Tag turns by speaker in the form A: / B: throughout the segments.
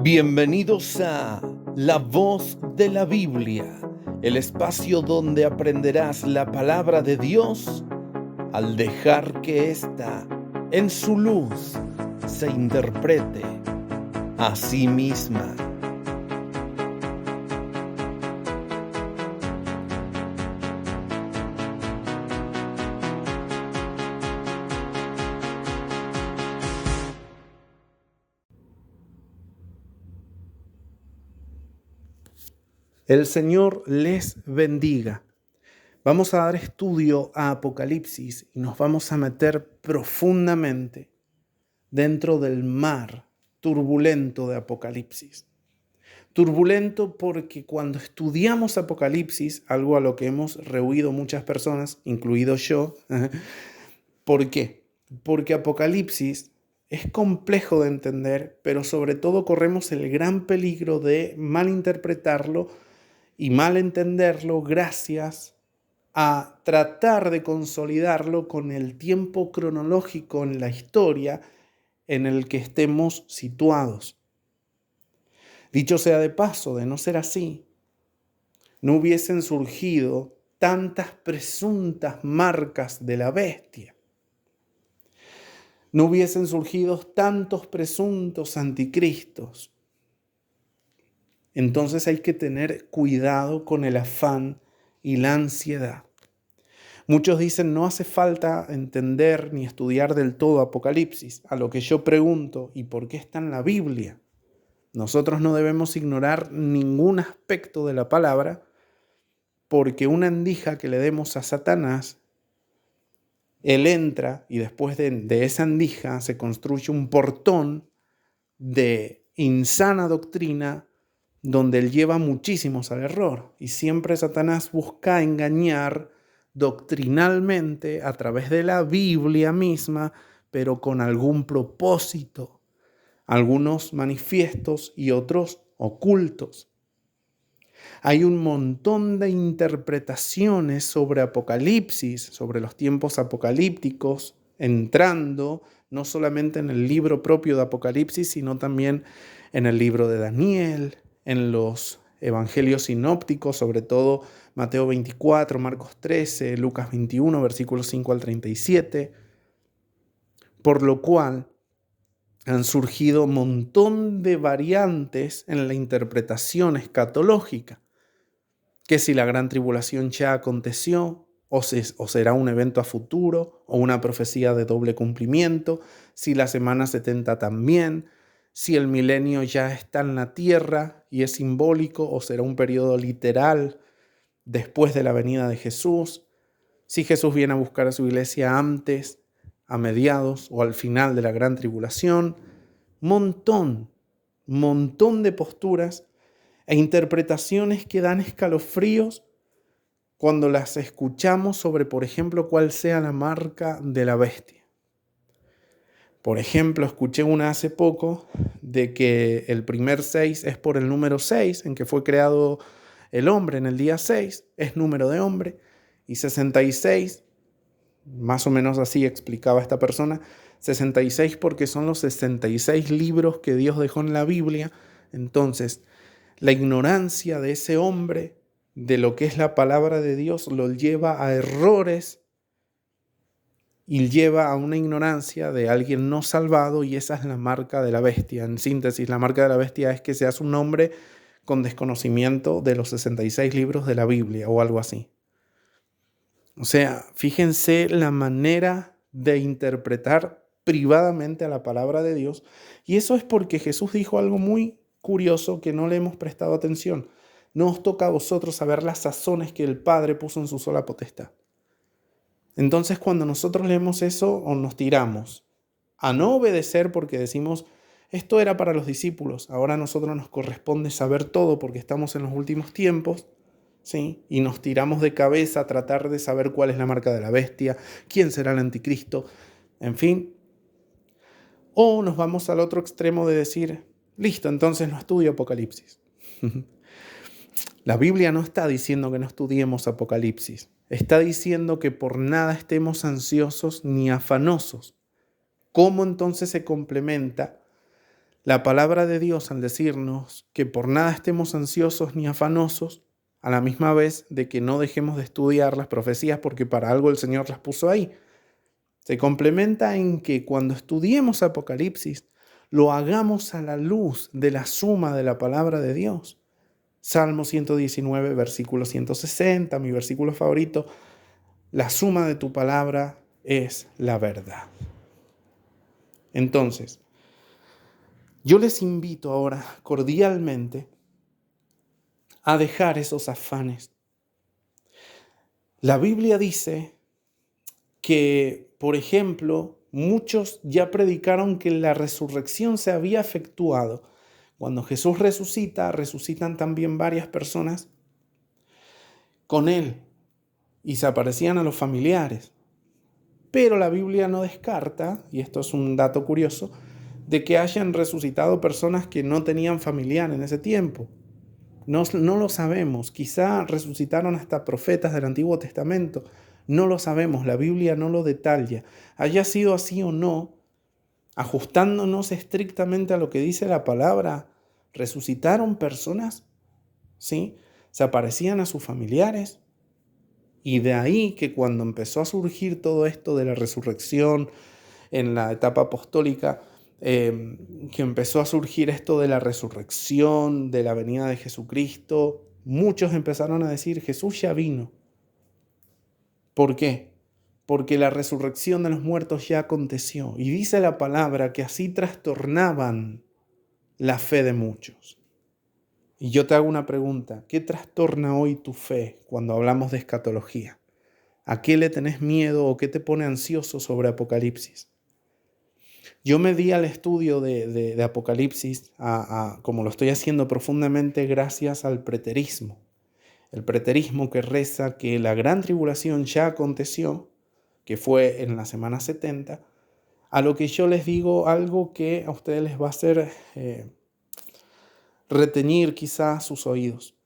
A: Bienvenidos a La Voz de la Biblia, el espacio donde aprenderás la palabra de Dios al dejar que ésta, en su luz, se interprete a sí misma. El Señor les bendiga. Vamos a dar estudio a Apocalipsis y nos vamos a meter profundamente dentro del mar turbulento de Apocalipsis. Turbulento porque cuando estudiamos Apocalipsis, algo a lo que hemos rehuido muchas personas, incluido yo, ¿por qué? Porque Apocalipsis es complejo de entender, pero sobre todo corremos el gran peligro de malinterpretarlo y malentenderlo gracias a tratar de consolidarlo con el tiempo cronológico en la historia en el que estemos situados. Dicho sea de paso, de no ser así, no hubiesen surgido tantas presuntas marcas de la bestia. No hubiesen surgido tantos presuntos anticristos. Entonces hay que tener cuidado con el afán y la ansiedad. Muchos dicen no hace falta entender ni estudiar del todo Apocalipsis, a lo que yo pregunto, ¿y por qué está en la Biblia? Nosotros no debemos ignorar ningún aspecto de la palabra, porque una endija que le demos a Satanás, él entra y después de esa endija se construye un portón de insana doctrina donde él lleva muchísimos al error. Y siempre Satanás busca engañar doctrinalmente a través de la Biblia misma, pero con algún propósito, algunos manifiestos y otros ocultos. Hay un montón de interpretaciones sobre Apocalipsis, sobre los tiempos apocalípticos, entrando no solamente en el libro propio de Apocalipsis, sino también en el libro de Daniel, en los evangelios sinópticos, sobre todo Mateo 24, Marcos 13, Lucas 21, versículos 5 al 37, por lo cual han surgido un montón de variantes en la interpretación escatológica, que si la gran tribulación ya aconteció, o será un evento a futuro, o una profecía de doble cumplimiento, si la semana 70 también, si el milenio ya está en la tierra y es simbólico, o será un periodo literal después de la venida de Jesús, si Jesús viene a buscar a su iglesia antes, a mediados o al final de la gran tribulación. Montón de posturas e interpretaciones que dan escalofríos cuando las escuchamos sobre, por ejemplo, cuál sea la marca de la bestia. Por ejemplo, escuché una hace poco de que el primer 6 es por el número 6, en que fue creado el hombre en el día 6, es número de hombre, y 66, más o menos así explicaba esta persona, 66 porque son los 66 libros que Dios dejó en la Biblia. Entonces, la ignorancia de ese hombre de lo que es la palabra de Dios lo lleva a errores y lleva a una ignorancia de alguien no salvado, y esa es la marca de la bestia. En síntesis, la marca de la bestia es que seas un hombre con desconocimiento de los 66 libros de la Biblia o algo así. O sea, fíjense la manera de interpretar privadamente a la palabra de Dios, y eso es porque Jesús dijo algo muy curioso que no le hemos prestado atención. No os toca a vosotros saber las sazones que el Padre puso en su sola potestad. Entonces, cuando nosotros leemos eso, o nos tiramos a no obedecer porque decimos, esto era para los discípulos, ahora a nosotros nos corresponde saber todo porque estamos en los últimos tiempos, ¿sí? Y nos tiramos de cabeza a tratar de saber cuál es la marca de la bestia, quién será el anticristo, en fin. O nos vamos al otro extremo de decir, listo, entonces no estudio Apocalipsis. La Biblia no está diciendo que no estudiemos Apocalipsis. Está diciendo que por nada estemos ansiosos ni afanosos. ¿Cómo entonces se complementa La palabra de Dios al decirnos que por nada estemos ansiosos ni afanosos, a la misma vez de que no dejemos de estudiar las profecías porque para algo el Señor las puso ahí. Se complementa en que cuando estudiemos Apocalipsis, lo hagamos a la luz de la suma de la palabra de Dios. Salmo 119, versículo 160, mi versículo favorito, la suma de tu palabra es la verdad. Entonces, yo les invito ahora cordialmente a dejar esos afanes. La Biblia dice que, por ejemplo, muchos ya predicaron que la resurrección se había efectuado. Cuando Jesús resucita, resucitan también varias personas con él y se aparecían a los familiares. Pero la Biblia no descarta, y esto es un dato curioso, de que hayan resucitado personas que no tenían familiar en ese tiempo. No lo sabemos. Quizá resucitaron hasta profetas del Antiguo Testamento. No lo sabemos. La Biblia no lo detalla. Haya sido así o no, ajustándonos estrictamente a lo que dice la palabra, resucitaron personas, ¿sí? Se aparecían a sus familiares. Y de ahí que cuando empezó a surgir todo esto de la resurrección en la etapa apostólica, que empezó a surgir esto de la resurrección, de la venida de Jesucristo, muchos empezaron a decir, Jesús ya vino. ¿Por qué? Porque la resurrección de los muertos ya aconteció. Y dice la palabra que así trastornaban la fe de muchos. Y yo te hago una pregunta, ¿qué trastorna hoy tu fe cuando hablamos de escatología? ¿A qué le tenés miedo o qué te pone ansioso sobre Apocalipsis? Yo me di al estudio de Apocalipsis, como lo estoy haciendo profundamente gracias al preterismo. El preterismo que reza que la gran tribulación ya aconteció, que fue en la semana 70, a lo que yo les digo algo que a ustedes les va a hacer reteñir quizás sus oídos.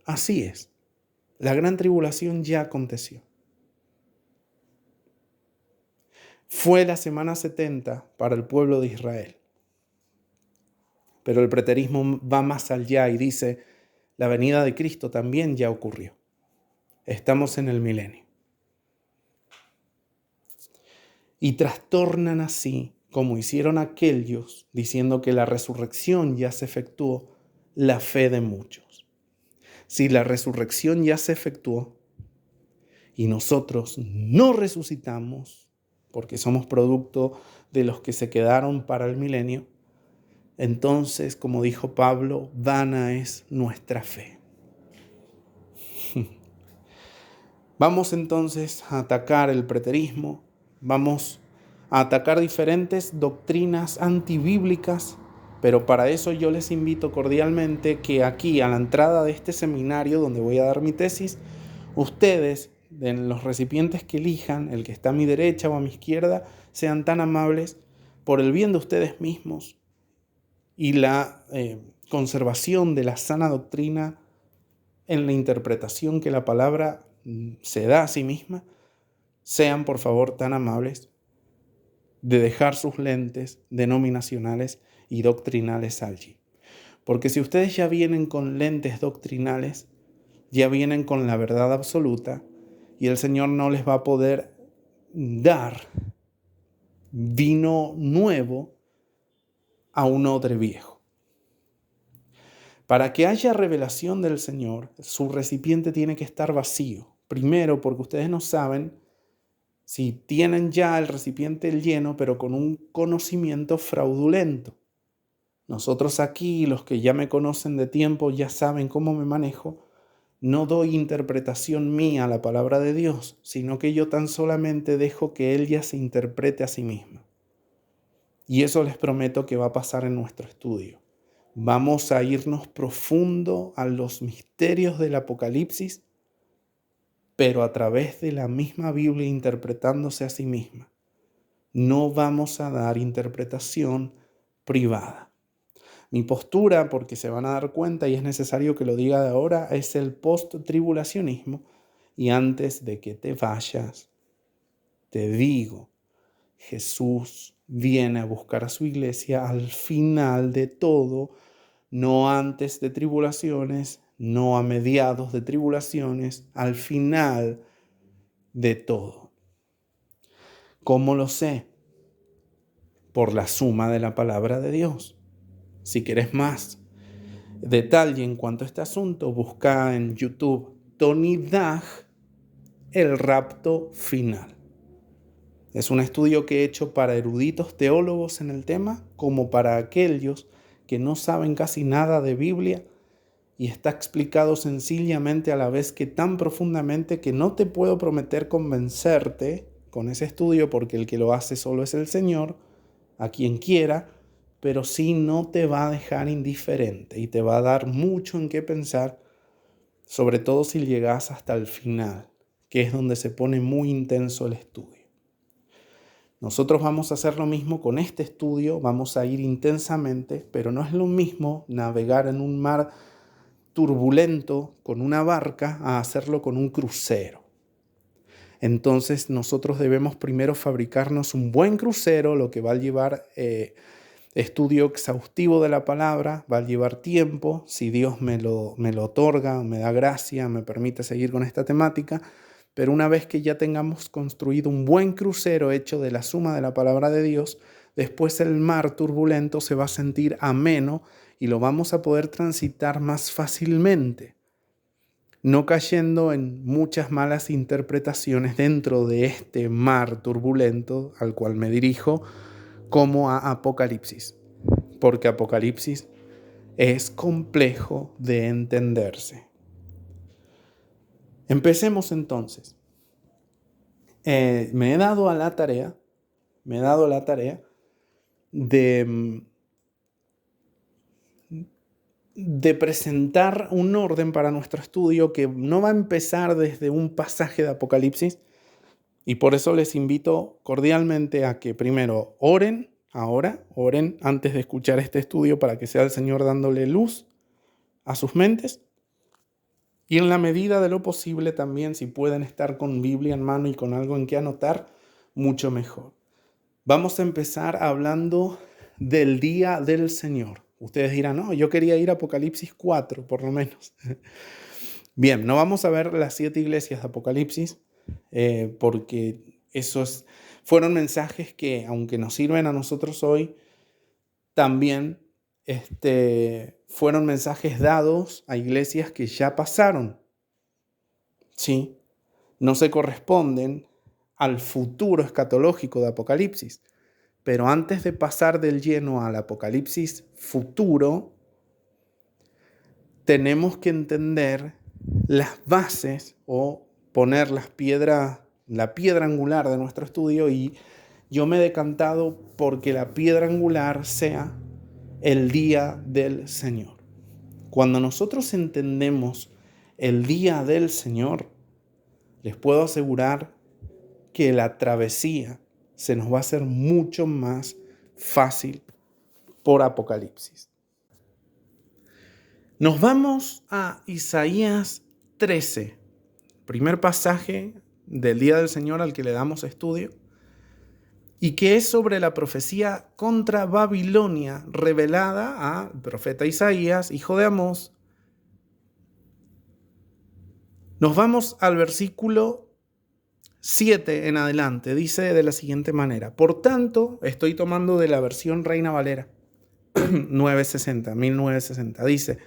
A: Así es, la gran tribulación ya aconteció. Fue la semana 70 para el pueblo de Israel. Pero el preterismo va más allá y dice, la venida de Cristo también ya ocurrió. Estamos en el milenio. Y trastornan así, como hicieron aquellos, diciendo que la resurrección ya se efectuó, la fe de muchos. Si la resurrección ya se efectuó y nosotros no resucitamos, porque somos producto de los que se quedaron para el milenio, entonces, como dijo Pablo, vana es nuestra fe. Vamos entonces a atacar el preterismo, vamos a atacar diferentes doctrinas antibíblicas, pero para eso yo les invito cordialmente que aquí, a la entrada de este seminario donde voy a dar mi tesis, ustedes, en los recipientes que elijan, el que está a mi derecha o a mi izquierda, sean tan amables por el bien de ustedes mismos y la conservación de la sana doctrina en la interpretación que la palabra se da a sí misma, sean por favor tan amables de dejar sus lentes denominacionales y doctrinales allí. Porque si ustedes ya vienen con lentes doctrinales, ya vienen con la verdad absoluta y el Señor no les va a poder dar vino nuevo a un odre viejo. Para que haya revelación del Señor, su recipiente tiene que estar vacío. Primero, porque ustedes no saben si tienen ya el recipiente lleno, pero con un conocimiento fraudulento. Nosotros aquí, los que ya me conocen de tiempo, ya saben cómo me manejo. No doy interpretación mía a la palabra de Dios, sino que yo tan solamente dejo que Él ya se interprete a sí mismo. Y eso les prometo que va a pasar en nuestro estudio. Vamos a irnos profundo a los misterios del Apocalipsis, pero a través de la misma Biblia interpretándose a sí misma. No vamos a dar interpretación privada. Mi postura, porque se van a dar cuenta y es necesario que lo diga de ahora, es el post-tribulacionismo. Y antes de que te vayas, te digo, Jesús viene a buscar a su iglesia al final de todo, no antes de tribulaciones, no a mediados de tribulaciones, al final de todo. ¿Cómo lo sé? Por la suma de la palabra de Dios. Si quieres más detalle en cuanto a este asunto, busca en YouTube Tony Dag, El rapto final. Es un estudio que he hecho para eruditos teólogos en el tema, como para aquellos que no saben casi nada de Biblia, y está explicado sencillamente a la vez que tan profundamente que no te puedo prometer convencerte con ese estudio, porque el que lo hace solo es el Señor, a quien quiera, pero sí no te va a dejar indiferente y te va a dar mucho en qué pensar, sobre todo si llegas hasta el final, que es donde se pone muy intenso el estudio. Nosotros vamos a hacer lo mismo con este estudio, vamos a ir intensamente, pero no es lo mismo navegar en un mar turbulento con una barca a hacerlo con un crucero. Entonces nosotros debemos primero fabricarnos un buen crucero, lo que va a llevar estudio exhaustivo de la palabra, va a llevar tiempo, si Dios me lo otorga, me da gracia, me permite seguir con esta temática. Pero una vez que ya tengamos construido un buen crucero hecho de la suma de la palabra de Dios, después el mar turbulento se va a sentir ameno y lo vamos a poder transitar más fácilmente, no cayendo en muchas malas interpretaciones dentro de este mar turbulento al cual me dirijo, como a Apocalipsis, porque Apocalipsis es complejo de entenderse. Empecemos entonces. Me he dado la tarea de presentar un orden para nuestro estudio que no va a empezar desde un pasaje de Apocalipsis, y por eso les invito cordialmente a que primero oren antes de escuchar este estudio, para que sea el Señor dándole luz a sus mentes. Y en la medida de lo posible también, si pueden estar con Biblia en mano y con algo en que anotar, mucho mejor. Vamos a empezar hablando del día del Señor. Ustedes dirán, no, yo quería ir a Apocalipsis 4, por lo menos. Bien, no vamos a ver las 7 iglesias de Apocalipsis, porque fueron mensajes que, aunque nos sirven a nosotros hoy, también fueron mensajes dados a iglesias que ya pasaron. Sí, no se corresponden al futuro escatológico de Apocalipsis. Pero antes de pasar del lleno al Apocalipsis futuro, tenemos que entender las bases o poner la piedra angular de nuestro estudio, y yo me he decantado porque la piedra angular sea el día del Señor. Cuando nosotros entendemos el día del Señor, les puedo asegurar que la travesía se nos va a hacer mucho más fácil por Apocalipsis. Nos vamos a Isaías 13, primer pasaje del día del Señor al que le damos estudio, y que es sobre la profecía contra Babilonia revelada al profeta Isaías, hijo de Amós. Nos vamos al versículo 7 en adelante. Dice de la siguiente manera: por tanto, estoy tomando de la versión Reina Valera 1960. Dice: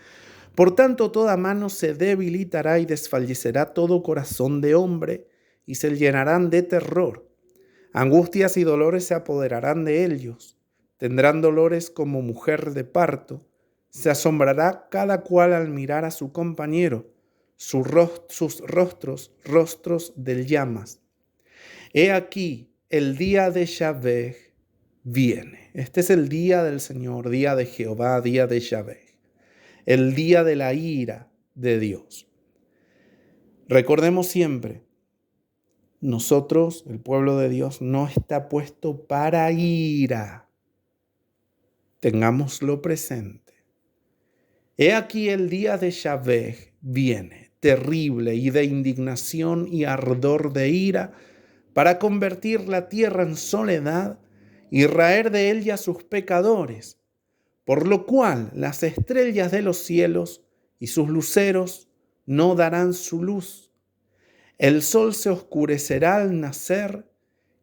A: por tanto, toda mano se debilitará y desfallecerá todo corazón de hombre, y se llenarán de terror. Angustias y dolores se apoderarán de ellos. Tendrán dolores como mujer de parto. Se asombrará cada cual al mirar a su compañero, sus rostros de llamas. He aquí, el día de Yahvé viene. Este es el día del Señor, día de Jehová, día de Yahvé. El día de la ira de Dios. Recordemos siempre, nosotros, el pueblo de Dios, no está puesto para ira. Tengámoslo presente. He aquí el día de Yahvé viene, terrible y de indignación y ardor de ira, para convertir la tierra en soledad y raer de ella sus pecadores, por lo cual las estrellas de los cielos y sus luceros no darán su luz. El sol se oscurecerá al nacer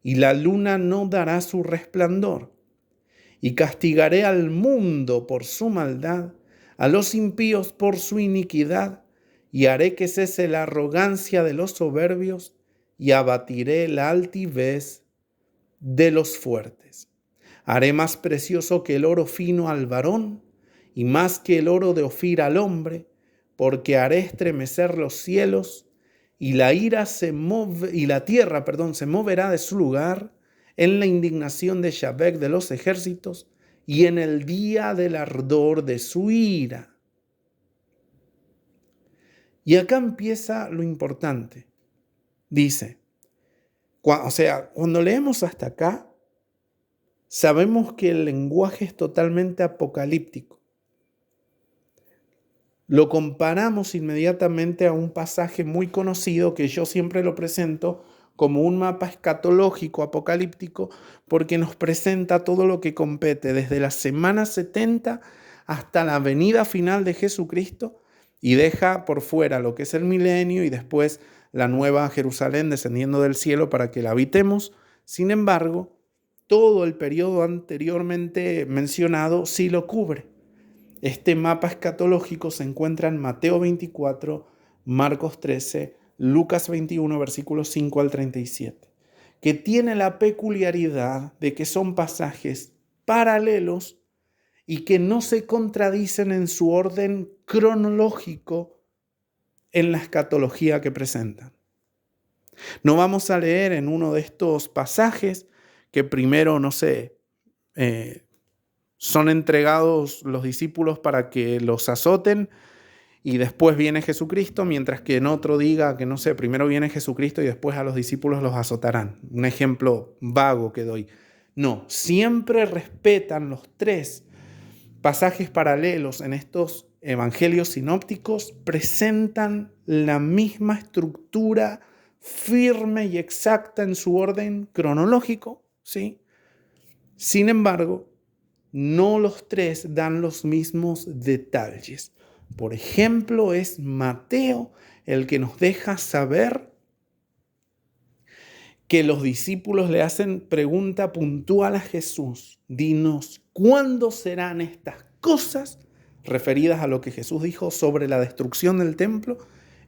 A: y la luna no dará su resplandor. Y castigaré al mundo por su maldad, a los impíos por su iniquidad, y haré que cese la arrogancia de los soberbios, y abatiré la altivez de los fuertes. Haré más precioso que el oro fino al varón, y más que el oro de Ofir al hombre, porque haré estremecer los cielos, y la tierra, se moverá de su lugar en la indignación de Yahvé de los ejércitos y en el día del ardor de su ira. Y acá empieza lo importante. Dice, cuando leemos hasta acá, sabemos que el lenguaje es totalmente apocalíptico. Lo comparamos inmediatamente a un pasaje muy conocido que yo siempre lo presento como un mapa escatológico apocalíptico, porque nos presenta todo lo que compete desde la semana 70 hasta la venida final de Jesucristo, y deja por fuera lo que es el milenio y después la nueva Jerusalén descendiendo del cielo para que la habitemos. Sin embargo, todo el periodo anteriormente mencionado sí lo cubre. Este mapa escatológico se encuentra en Mateo 24, Marcos 13, Lucas 21, versículos 5 al 37, que tiene la peculiaridad de que son pasajes paralelos y que no se contradicen en su orden cronológico en la escatología que presentan. No vamos a leer en uno de estos pasajes que primero, son entregados los discípulos para que los azoten y después viene Jesucristo, mientras que en otro diga que, primero viene Jesucristo y después a los discípulos los azotarán. Un ejemplo vago que doy. No, siempre respetan los tres pasajes paralelos en estos evangelios sinópticos, presentan la misma estructura firme y exacta en su orden cronológico, ¿sí? Sin embargo, no los tres dan los mismos detalles. Por ejemplo, es Mateo el que nos deja saber que los discípulos le hacen pregunta puntual a Jesús. Dinos, ¿cuándo serán estas cosas? Referidas a lo que Jesús dijo sobre la destrucción del templo.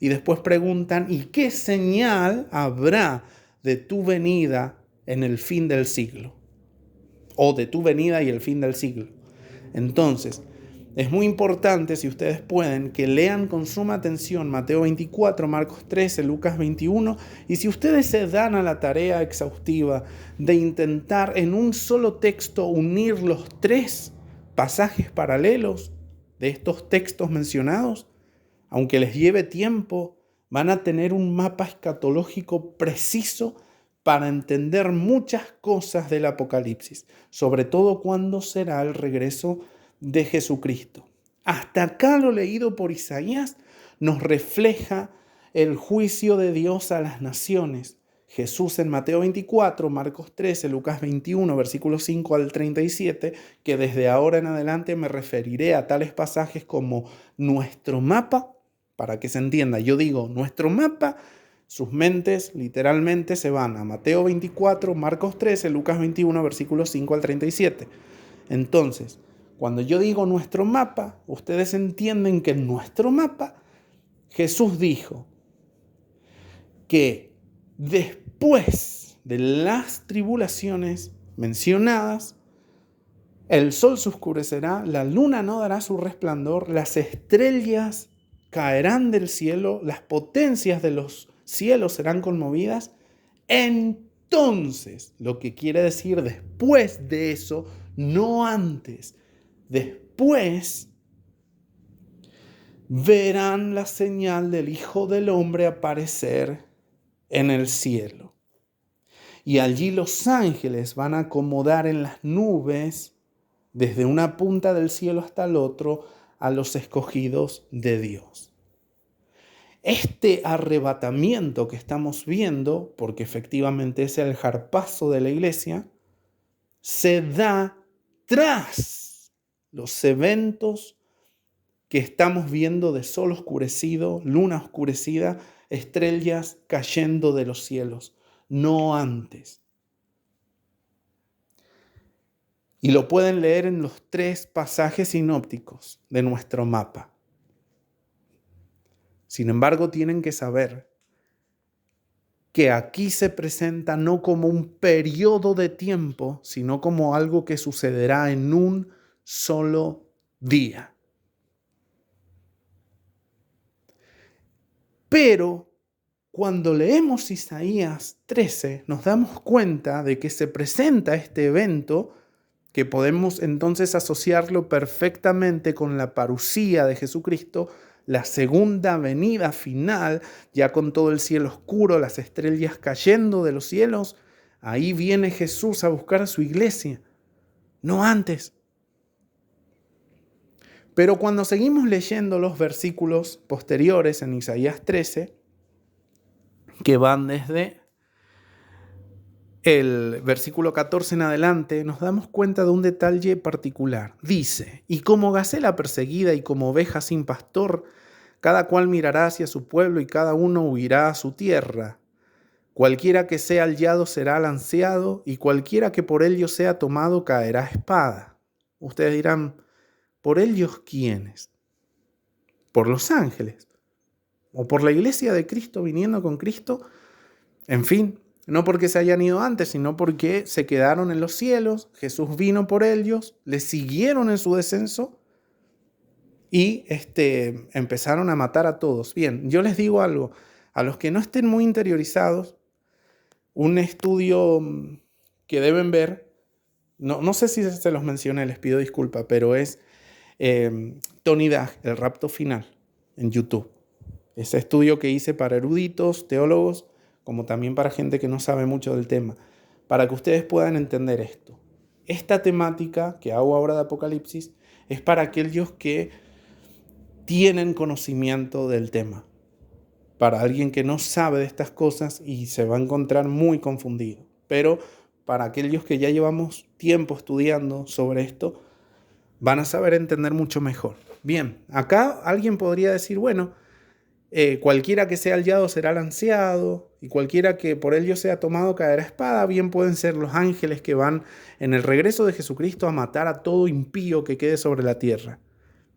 A: Y después preguntan, ¿y qué señal habrá de tu venida en el fin del siglo? O de tu venida y el fin del siglo. Entonces, es muy importante, si ustedes pueden, que lean con suma atención Mateo 24, Marcos 13, Lucas 21, y si ustedes se dan a la tarea exhaustiva de intentar en un solo texto unir los tres pasajes paralelos de estos textos mencionados, aunque les lleve tiempo, van a tener un mapa escatológico preciso para entender muchas cosas del Apocalipsis, sobre todo cuándo será el regreso de Jesucristo. Hasta acá lo leído por Isaías nos refleja el juicio de Dios a las naciones. Jesús en Mateo 24, Marcos 13, Lucas 21, versículos 5 al 37, que desde ahora en adelante me referiré a tales pasajes como nuestro mapa, para que se entienda. Yo digo nuestro mapa, sus mentes literalmente se van a Mateo 24, Marcos 13, Lucas 21, versículos 5 al 37. Entonces, cuando yo digo nuestro mapa, ustedes entienden que en nuestro mapa Jesús dijo que después de las tribulaciones mencionadas, el sol se oscurecerá, la luna no dará su resplandor, las estrellas caerán del cielo, las potencias de los cielos serán conmovidas. Entonces, lo que quiere decir después de eso, no antes, después verán la señal del Hijo del Hombre aparecer en el cielo. Y allí los ángeles van a acomodar en las nubes, desde una punta del cielo hasta el otro, a los escogidos de Dios. Este arrebatamiento que estamos viendo, porque efectivamente es el zarpazo de la iglesia, se da tras los eventos que estamos viendo de sol oscurecido, luna oscurecida, estrellas cayendo de los cielos, no antes. Y lo pueden leer en los 3 pasajes sinópticos de nuestro mapa. Sin embargo, tienen que saber que aquí se presenta no como un periodo de tiempo, sino como algo que sucederá en un solo día. Pero cuando leemos Isaías 13, nos damos cuenta de que se presenta este evento que podemos entonces asociarlo perfectamente con la parusía de Jesucristo, la segunda venida final, ya con todo el cielo oscuro, las estrellas cayendo de los cielos. Ahí viene Jesús a buscar a su iglesia, no antes. Pero cuando seguimos leyendo los versículos posteriores en Isaías 13, que van desde el versículo 14 en adelante, nos damos cuenta de un detalle particular. Dice, y como gacela perseguida y como oveja sin pastor, cada cual mirará hacia su pueblo y cada uno huirá a su tierra. Cualquiera que sea hallado será lanceado y cualquiera que por ellos sea tomado caerá a espada. Ustedes dirán, ¿por ellos quiénes? ¿Por los ángeles? ¿O por la iglesia de Cristo viniendo con Cristo? En fin, no porque se hayan ido antes, sino porque se quedaron en los cielos, Jesús vino por ellos, les siguieron en su descenso y empezaron a matar a todos. Bien, yo les digo algo, a los que no estén muy interiorizados, un estudio que deben ver, no sé si se los mencioné, les pido disculpa, pero es Tony Dag, El rapto final, en YouTube. Ese estudio que hice para eruditos, teólogos, como también para gente que no sabe mucho del tema, para que ustedes puedan entender esto. Esta temática que hago ahora de Apocalipsis es para aquellos que tienen conocimiento del tema. Para alguien que no sabe de estas cosas y se va a encontrar muy confundido. Pero para aquellos que ya llevamos tiempo estudiando sobre esto, van a saber entender mucho mejor. Bien, acá alguien podría decir, bueno, cualquiera que sea hallado será lanceado, y cualquiera que por ello sea tomado caerá a espada. Bien pueden ser los ángeles que van en el regreso de Jesucristo a matar a todo impío que quede sobre la tierra.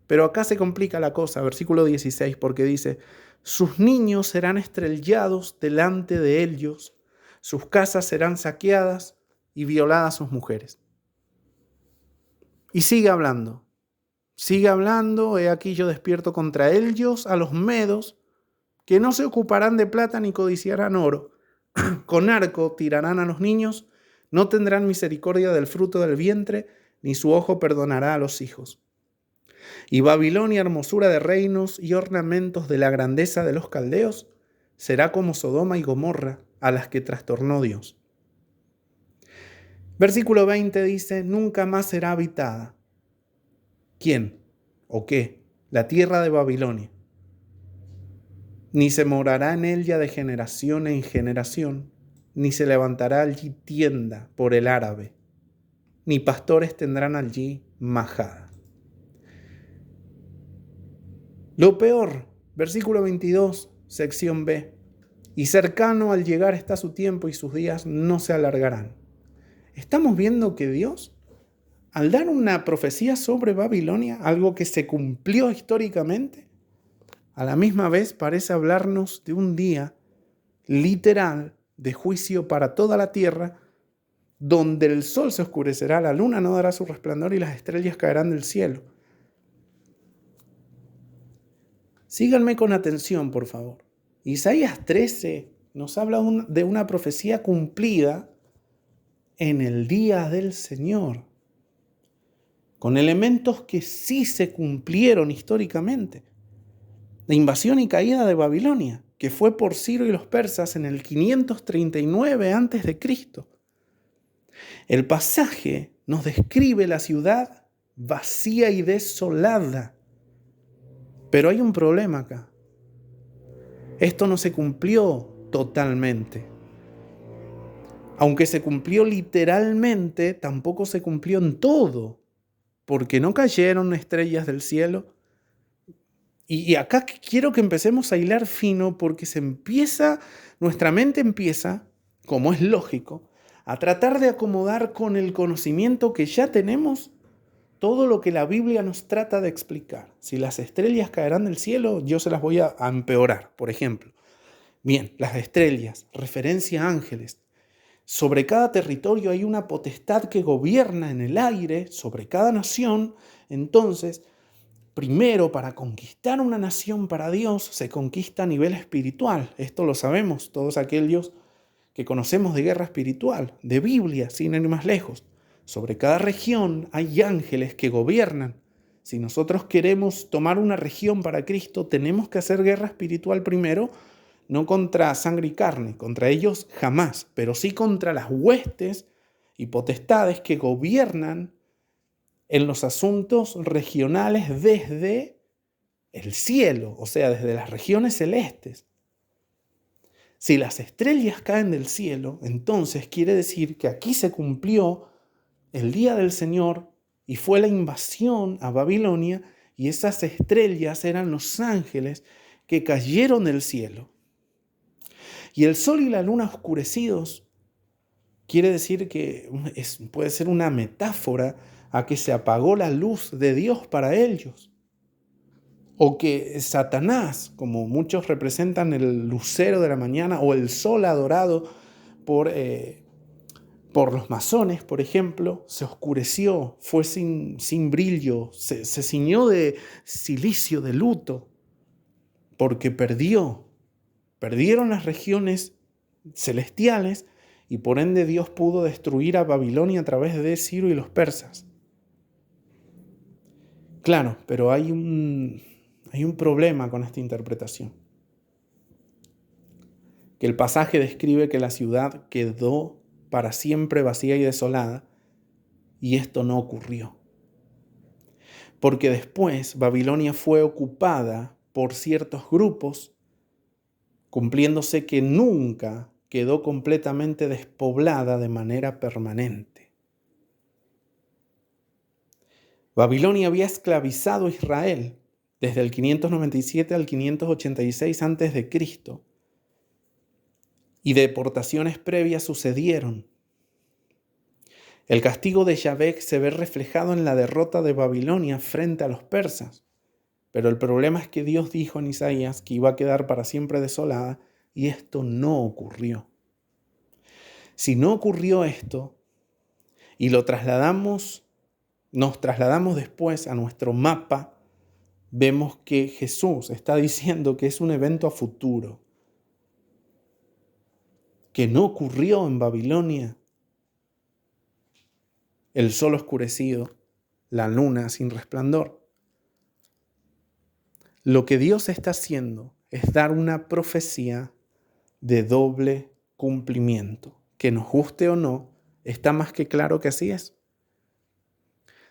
A: Pero acá se complica la cosa, versículo 16, porque dice, sus niños serán estrellados delante de ellos, sus casas serán saqueadas y violadas sus mujeres. Y sigue hablando, he aquí yo despierto contra ellos a los medos, que no se ocuparán de plata ni codiciarán oro. Con arco tirarán a los niños, no tendrán misericordia del fruto del vientre, ni su ojo perdonará a los hijos. Y Babilonia, hermosura de reinos y ornamentos de la grandeza de los caldeos, será como Sodoma y Gomorra, a las que trastornó Dios. Versículo 20 dice, nunca más será habitada. ¿Quién o qué? La tierra de Babilonia. Ni se morará en ella de generación en generación, ni se levantará allí tienda por el árabe, ni pastores tendrán allí majada. Lo peor, versículo 22, sección B, y cercano al llegar está su tiempo y sus días no se alargarán. Estamos viendo que Dios, al dar una profecía sobre Babilonia, algo que se cumplió históricamente, a la misma vez parece hablarnos de un día literal de juicio para toda la tierra, donde el sol se oscurecerá, la luna no dará su resplandor y las estrellas caerán del cielo. Síganme con atención, por favor. Isaías 13 nos habla de una profecía cumplida en el día del Señor, con elementos que sí se cumplieron históricamente. La invasión y caída de Babilonia, que fue por Ciro y los persas en el 539 a.C. El pasaje nos describe la ciudad vacía y desolada. Pero hay un problema acá. Esto no se cumplió totalmente. Aunque se cumplió literalmente, tampoco se cumplió en todo, porque no cayeron estrellas del cielo. Y acá quiero que empecemos a hilar fino porque nuestra mente empieza, como es lógico, a tratar de acomodar con el conocimiento que ya tenemos todo lo que la Biblia nos trata de explicar. Si las estrellas caerán del cielo, yo se las voy a empeorar, por ejemplo. Bien, las estrellas, referencia a ángeles. Sobre cada territorio hay una potestad que gobierna en el aire, sobre cada nación. Entonces, primero, para conquistar una nación para Dios, se conquista a nivel espiritual. Esto lo sabemos todos aquellos que conocemos de guerra espiritual, de Biblia, sin ir más lejos. Sobre cada región hay ángeles que gobiernan. Si nosotros queremos tomar una región para Cristo, tenemos que hacer guerra espiritual primero, no contra sangre y carne, contra ellos jamás, pero sí contra las huestes y potestades que gobiernan en los asuntos regionales desde el cielo, o sea, desde las regiones celestes. Si las estrellas caen del cielo, entonces quiere decir que aquí se cumplió el día del Señor y fue la invasión a Babilonia, y esas estrellas eran los ángeles que cayeron del cielo. Y el sol y la luna oscurecidos quiere decir que puede ser una metáfora a que se apagó la luz de Dios para ellos. O que Satanás, como muchos representan el lucero de la mañana, o el sol adorado por los masones, por ejemplo, se oscureció, fue sin brillo, se ciñó de silicio, de luto, porque perdieron las regiones celestiales, y por ende Dios pudo destruir a Babilonia a través de Ciro y los persas. Claro, pero hay un problema con esta interpretación. Que el pasaje describe que la ciudad quedó para siempre vacía y desolada, y esto no ocurrió. Porque después Babilonia fue ocupada por ciertos grupos, cumpliéndose que nunca quedó completamente despoblada de manera permanente. Babilonia había esclavizado a Israel desde el 597 al 586 a.C., y deportaciones previas sucedieron. El castigo de Yahvé se ve reflejado en la derrota de Babilonia frente a los persas. Pero el problema es que Dios dijo en Isaías que iba a quedar para siempre desolada, y esto no ocurrió. Si no ocurrió esto, y nos trasladamos después a nuestro mapa, vemos que Jesús está diciendo que es un evento a futuro, que no ocurrió en Babilonia. El sol oscurecido, la luna sin resplandor. Lo que Dios está haciendo es dar una profecía de doble cumplimiento. Que nos guste o no, está más que claro que así es.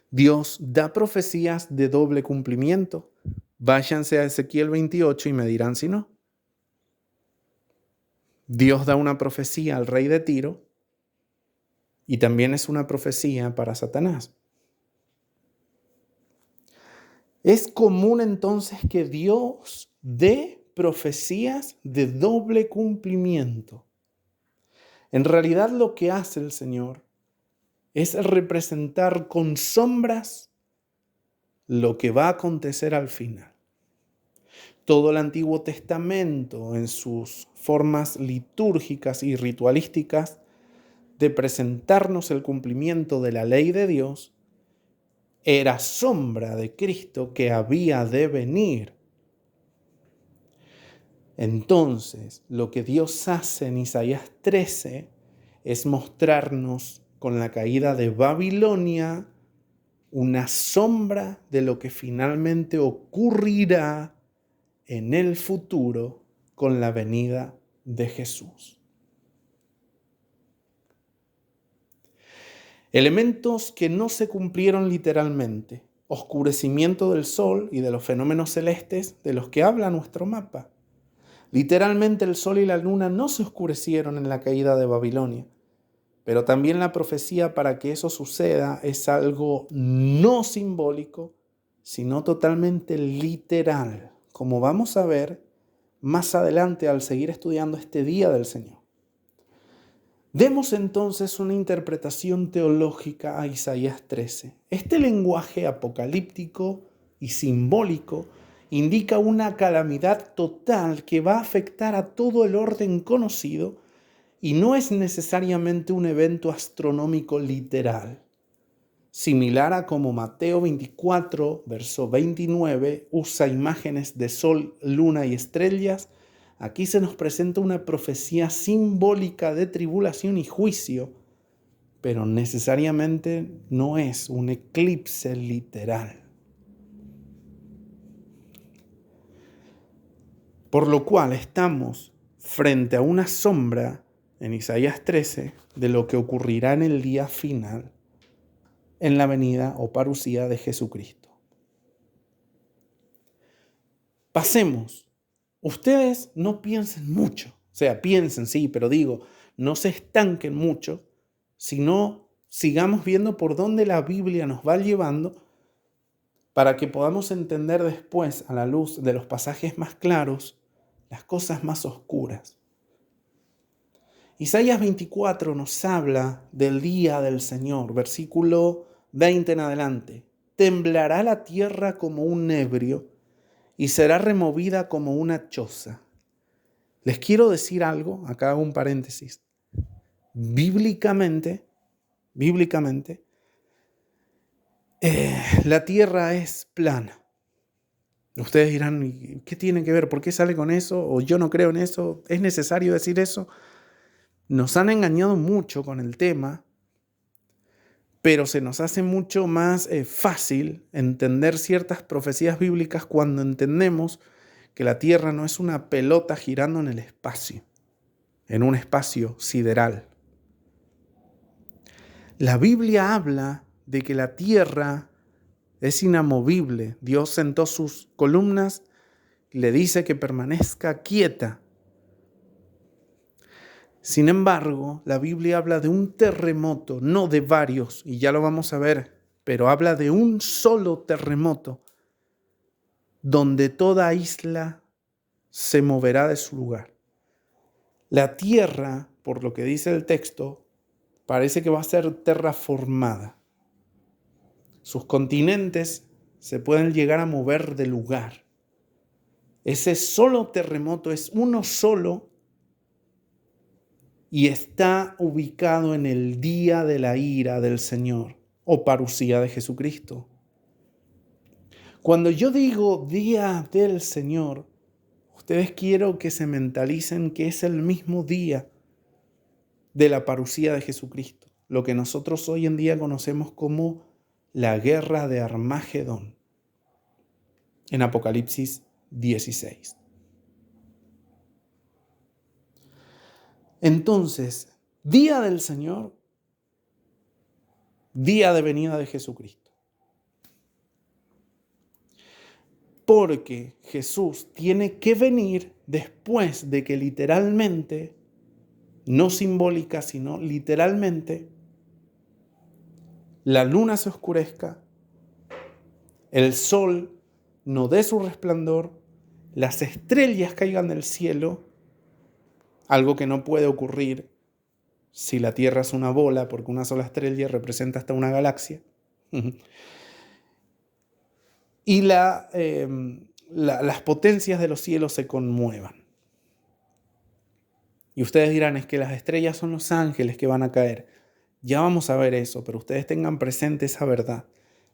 A: Dios da profecías de doble cumplimiento. Váyanse a Ezequiel 28 y me dirán si no. Dios da una profecía al rey de Tiro, y también es una profecía para Satanás. Es común entonces que Dios dé profecías de doble cumplimiento. En realidad lo que hace el Señor es representar con sombras lo que va a acontecer al final. Todo el Antiguo Testamento, en sus formas litúrgicas y ritualísticas de presentarnos el cumplimiento de la ley de Dios, era sombra de Cristo que había de venir. Entonces, lo que Dios hace en Isaías 13 es mostrarnos con la caída de Babilonia una sombra de lo que finalmente ocurrirá en el futuro con la venida de Jesús. Elementos que no se cumplieron literalmente: oscurecimiento del sol y de los fenómenos celestes de los que habla nuestro mapa. Literalmente el sol y la luna no se oscurecieron en la caída de Babilonia, Pero también la profecía para que eso suceda es algo no simbólico, sino totalmente literal, como vamos a ver más adelante al seguir estudiando este día del Señor. Demos entonces una interpretación teológica a Isaías 13. Este lenguaje apocalíptico y simbólico indica una calamidad total que va a afectar a todo el orden conocido y no es necesariamente un evento astronómico literal. Similar a como Mateo 24, verso 29, usa imágenes de sol, luna y estrellas, aquí se nos presenta una profecía simbólica de tribulación y juicio, pero necesariamente no es un eclipse literal. Por lo cual estamos frente a una sombra en Isaías 13 de lo que ocurrirá en el día final, en la venida o parusía de Jesucristo. Pasemos. Ustedes no piensen mucho, o sea, piensen, sí, pero digo, no se estanquen mucho, sino sigamos viendo por dónde la Biblia nos va llevando para que podamos entender después, a la luz de los pasajes más claros, las cosas más oscuras. Isaías 24 nos habla del día del Señor, versículo 20 en adelante. Temblará la tierra como un ebrio y será removida como una choza. Les quiero decir algo, acá hago un paréntesis. Bíblicamente, la tierra es plana. Ustedes dirán, ¿qué tiene que ver? ¿Por qué sale con eso? ¿O yo no creo en eso? ¿Es necesario decir eso? Nos han engañado mucho con el tema, pero se nos hace mucho más fácil entender ciertas profecías bíblicas cuando entendemos que la tierra no es una pelota girando en el espacio, en un espacio sideral. La Biblia habla de que la tierra es inamovible. Dios sentó sus columnas y le dice que permanezca quieta. Sin embargo, la Biblia habla de un terremoto, no de varios, y ya lo vamos a ver, pero habla de un solo terremoto donde toda isla se moverá de su lugar. La tierra, por lo que dice el texto, parece que va a ser terraformada. Sus continentes se pueden llegar a mover de lugar. Ese solo terremoto es uno solo y está ubicado en el día de la ira del Señor o parusía de Jesucristo. Cuando yo digo día del Señor, ustedes quiero que se mentalicen que es el mismo día de la parusía de Jesucristo, lo que nosotros hoy en día conocemos como la guerra de Armagedón, en Apocalipsis 16. Entonces, día del Señor, día de venida de Jesucristo. Porque Jesús tiene que venir después de que literalmente, no simbólica, sino literalmente, la luna se oscurezca, el sol no dé su resplandor, las estrellas caigan del cielo, algo que no puede ocurrir si la Tierra es una bola, porque una sola estrella representa hasta una galaxia. Y las potencias de los cielos se conmuevan. Y ustedes dirán, es que las estrellas son los ángeles que van a caer. Ya vamos a ver eso, pero ustedes tengan presente esa verdad.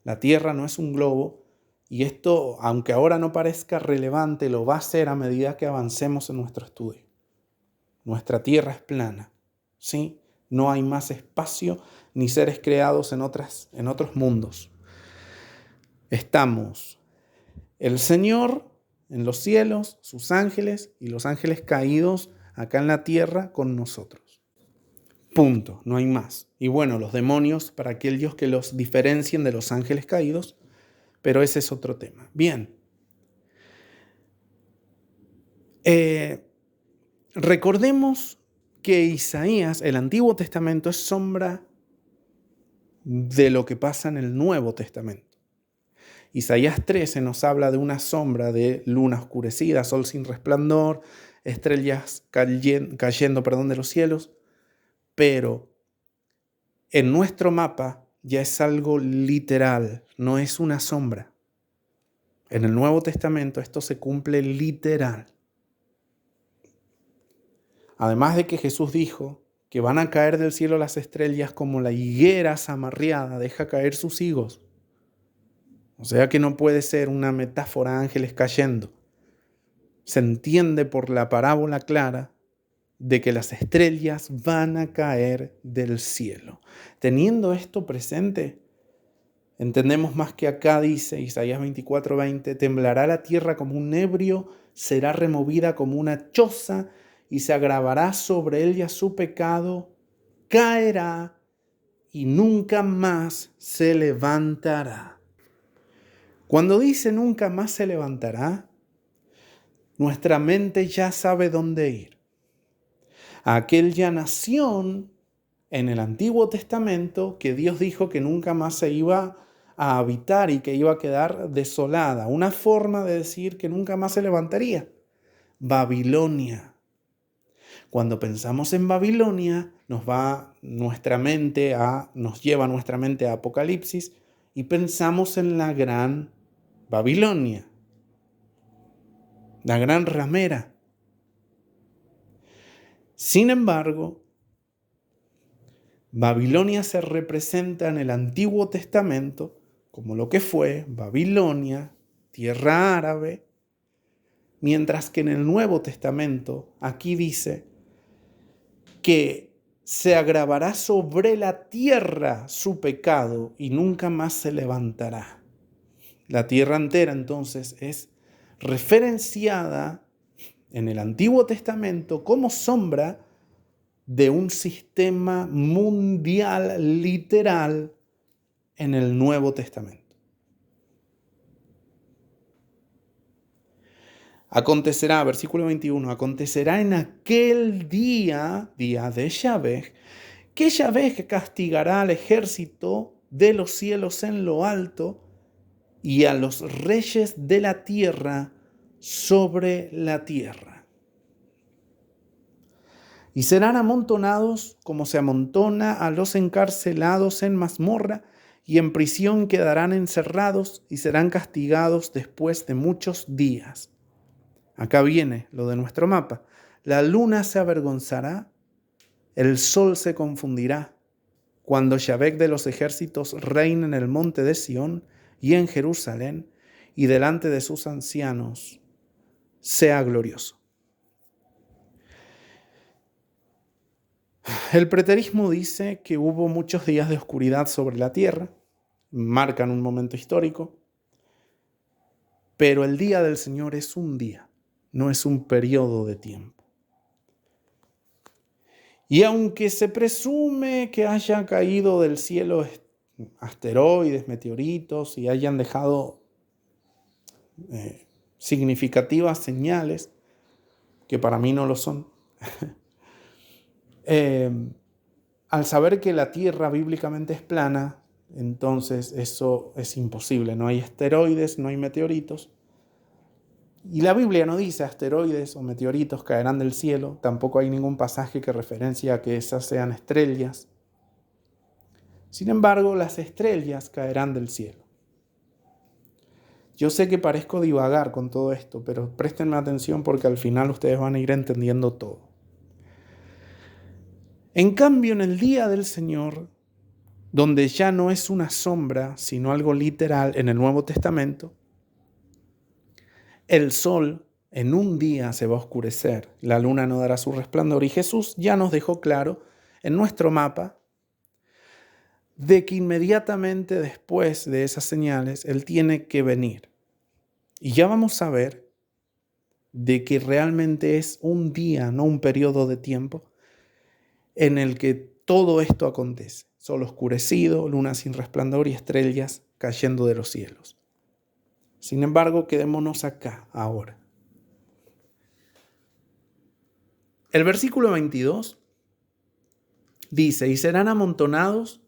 A: La Tierra no es un globo y esto, aunque ahora no parezca relevante, lo va a ser a medida que avancemos en nuestro estudio. Nuestra Tierra es plana, ¿sí? No hay más espacio ni seres creados en otros mundos. Estamos el Señor en los cielos, sus ángeles y los ángeles caídos acá en la tierra con nosotros. Punto, no hay más. Y bueno, los demonios para aquellos que los diferencien de los ángeles caídos, pero ese es otro tema. Bien. Recordemos que Isaías, el Antiguo Testamento, es sombra de lo que pasa en el Nuevo Testamento. Isaías 13 nos habla de una sombra de luna oscurecida, sol sin resplandor, estrellas cayendo de los cielos, pero en nuestro mapa ya es algo literal, no es una sombra. En el Nuevo Testamento esto se cumple literal. Además de que Jesús dijo que van a caer del cielo las estrellas como la higuera zamarreada deja caer sus higos. O sea que no puede ser una metáfora ángeles cayendo. Se entiende por la parábola clara de que las estrellas van a caer del cielo. Teniendo esto presente, entendemos más que acá dice Isaías 24:20, temblará la tierra como un ebrio, será removida como una choza y se agravará sobre ella su pecado, caerá y nunca más se levantará. Cuando dice nunca más se levantará, nuestra mente ya sabe dónde ir. Aquella nación en el Antiguo Testamento que Dios dijo que nunca más se iba a habitar y que iba a quedar desolada. Una forma de decir que nunca más se levantaría. Babilonia. Cuando pensamos en Babilonia, nos lleva nuestra mente a Apocalipsis y pensamos en la gran Babilonia, la gran ramera. Sin embargo, Babilonia se representa en el Antiguo Testamento como lo que fue Babilonia, tierra árabe, mientras que en el Nuevo Testamento aquí dice que se agravará sobre la tierra su pecado y nunca más se levantará. La tierra entera entonces es referenciada en el Antiguo Testamento como sombra de un sistema mundial literal en el Nuevo Testamento. Acontecerá, versículo 21, acontecerá en aquel día de Yahvé, que Yahvé castigará al ejército de los cielos en lo alto y a los reyes de la tierra sobre la tierra. Y serán amontonados como se amontona a los encarcelados en mazmorra, y en prisión quedarán encerrados y serán castigados después de muchos días. Acá viene lo de nuestro mapa. La luna se avergonzará, el sol se confundirá, cuando Yahvé de los ejércitos reine en el monte de Sión y en Jerusalén, y delante de sus ancianos sea glorioso. El preterismo dice que hubo muchos días de oscuridad sobre la tierra, marcan un momento histórico, pero el día del Señor es un día, no es un periodo de tiempo. Y aunque se presume que haya caído del cielo asteroides, meteoritos y hayan dejado significativas señales, que para mí no lo son, al saber que la Tierra bíblicamente es plana, entonces eso es imposible. No hay asteroides, no hay meteoritos. Y la Biblia no dice asteroides o meteoritos caerán del cielo. Tampoco hay ningún pasaje que referencia a que esas sean estrellas. Sin embargo, las estrellas caerán del cielo. Yo sé que parezco divagar con todo esto, pero préstenme atención porque al final ustedes van a ir entendiendo todo. En cambio, en el día del Señor, donde ya no es una sombra, sino algo literal en el Nuevo Testamento, el sol en un día se va a oscurecer, la luna no dará su resplandor, y Jesús ya nos dejó claro en nuestro mapa de que inmediatamente después de esas señales Él tiene que venir. Y ya vamos a ver de que realmente es un día, no un periodo de tiempo, en el que todo esto acontece. Sol oscurecido, luna sin resplandor y estrellas cayendo de los cielos. Sin embargo, quedémonos acá ahora. El versículo 22 Dice, y serán amontonados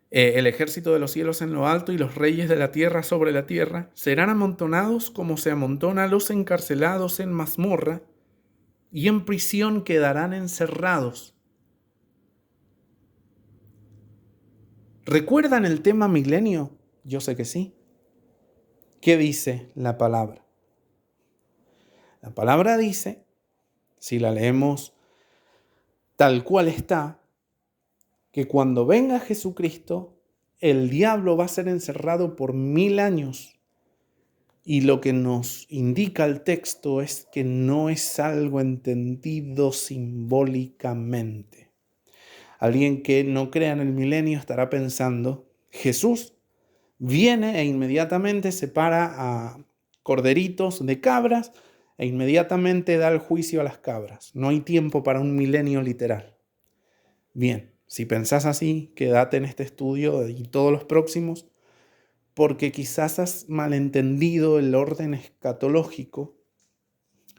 A: el ejército de los cielos en lo alto y los reyes de la tierra sobre la tierra. Serán amontonados como se amontona los encarcelados en mazmorra, y en prisión quedarán encerrados. ¿Recuerdan el tema milenio? Yo sé que sí. ¿Qué dice la palabra? La palabra dice, si la leemos tal cual está, que cuando venga Jesucristo, el diablo va a ser encerrado por 1000 años. Y lo que nos indica el texto es que no es algo entendido simbólicamente. Alguien que no crea en el milenio estará pensando, Jesús viene e inmediatamente separa a corderitos de cabras e inmediatamente da el juicio a las cabras. No hay tiempo para un milenio literal. Bien, si pensás así, quédate en este estudio y todos los próximos, porque quizás has malentendido el orden escatológico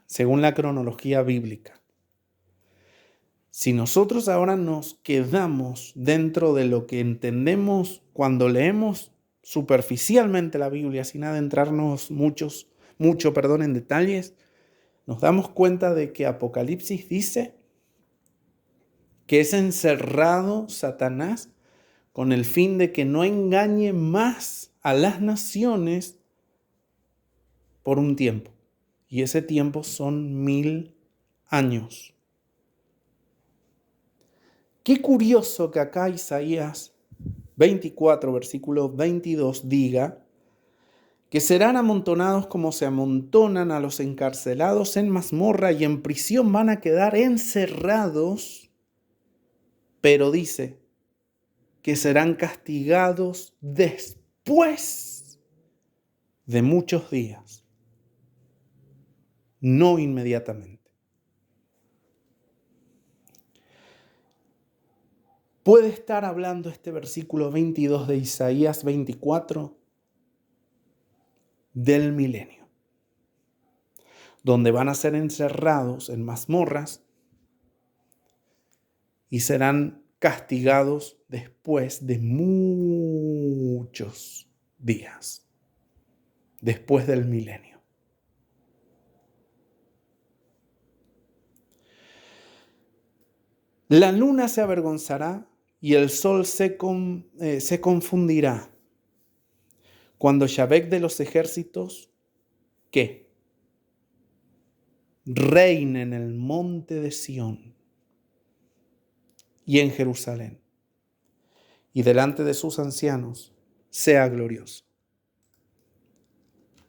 A: según la cronología bíblica. Si nosotros ahora nos quedamos dentro de lo que entendemos cuando leemos superficialmente la Biblia, sin adentrarnos mucho en detalles, nos damos cuenta de que Apocalipsis dice que es encerrado Satanás con el fin de que no engañe más a las naciones por un tiempo. Y ese tiempo son 1000 años. Qué curioso que acá Isaías 24, versículo 22 diga que serán amontonados como se amontonan a los encarcelados en mazmorra y en prisión van a quedar encerrados, pero dice que serán castigados después de muchos días, no inmediatamente. ¿Puede estar hablando este versículo 22 de Isaías 24 del milenio, donde van a ser encerrados en mazmorras y serán castigados después de muchos días, después del milenio? La luna se avergonzará y el sol se confundirá cuando Yahvé de los ejércitos, ¿qué? Reine en el monte de Sión y en Jerusalén, y delante de sus ancianos sea glorioso.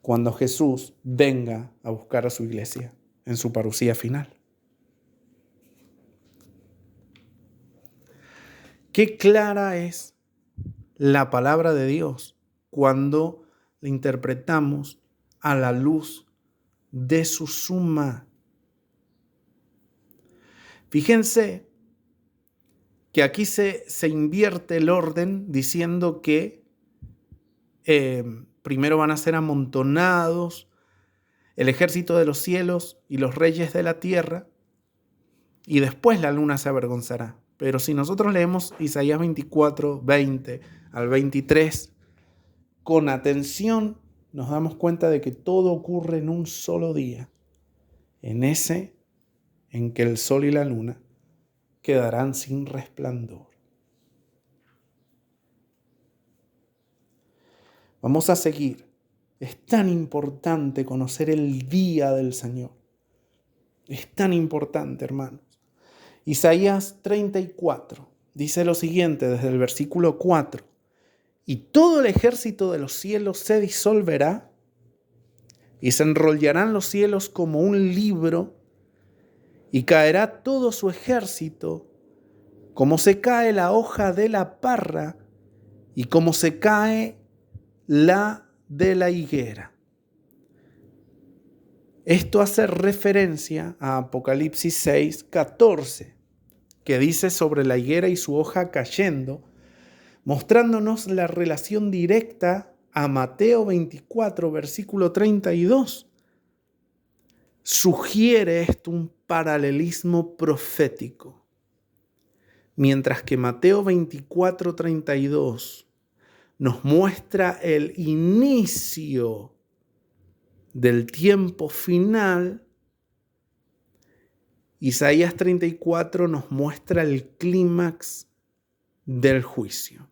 A: Cuando Jesús venga a buscar a su iglesia en su parucía final. Qué clara es la palabra de Dios cuando la interpretamos a la luz de su suma. Fíjense que aquí se invierte el orden diciendo que primero van a ser amontonados el ejército de los cielos y los reyes de la tierra, y después la luna se avergonzará. Pero si nosotros leemos Isaías 24, 20 al 23, con atención nos damos cuenta de que todo ocurre en un solo día, en ese en que el sol y la luna quedarán sin resplandor. Vamos a seguir. Es tan importante conocer el día del Señor. Es tan importante, hermanos. Isaías 34 dice lo siguiente desde el versículo 4. Y todo el ejército de los cielos se disolverá y se enrollarán los cielos como un libro y caerá todo su ejército como se cae la hoja de la parra y como se cae la de la higuera. Esto hace referencia a Apocalipsis 6, 14, que dice sobre la higuera y su hoja cayendo, mostrándonos la relación directa a Mateo 24, versículo 32. Sugiere esto un paralelismo profético. Mientras que Mateo 24:32 nos muestra el inicio del tiempo final, Isaías 34 nos muestra el clímax del juicio.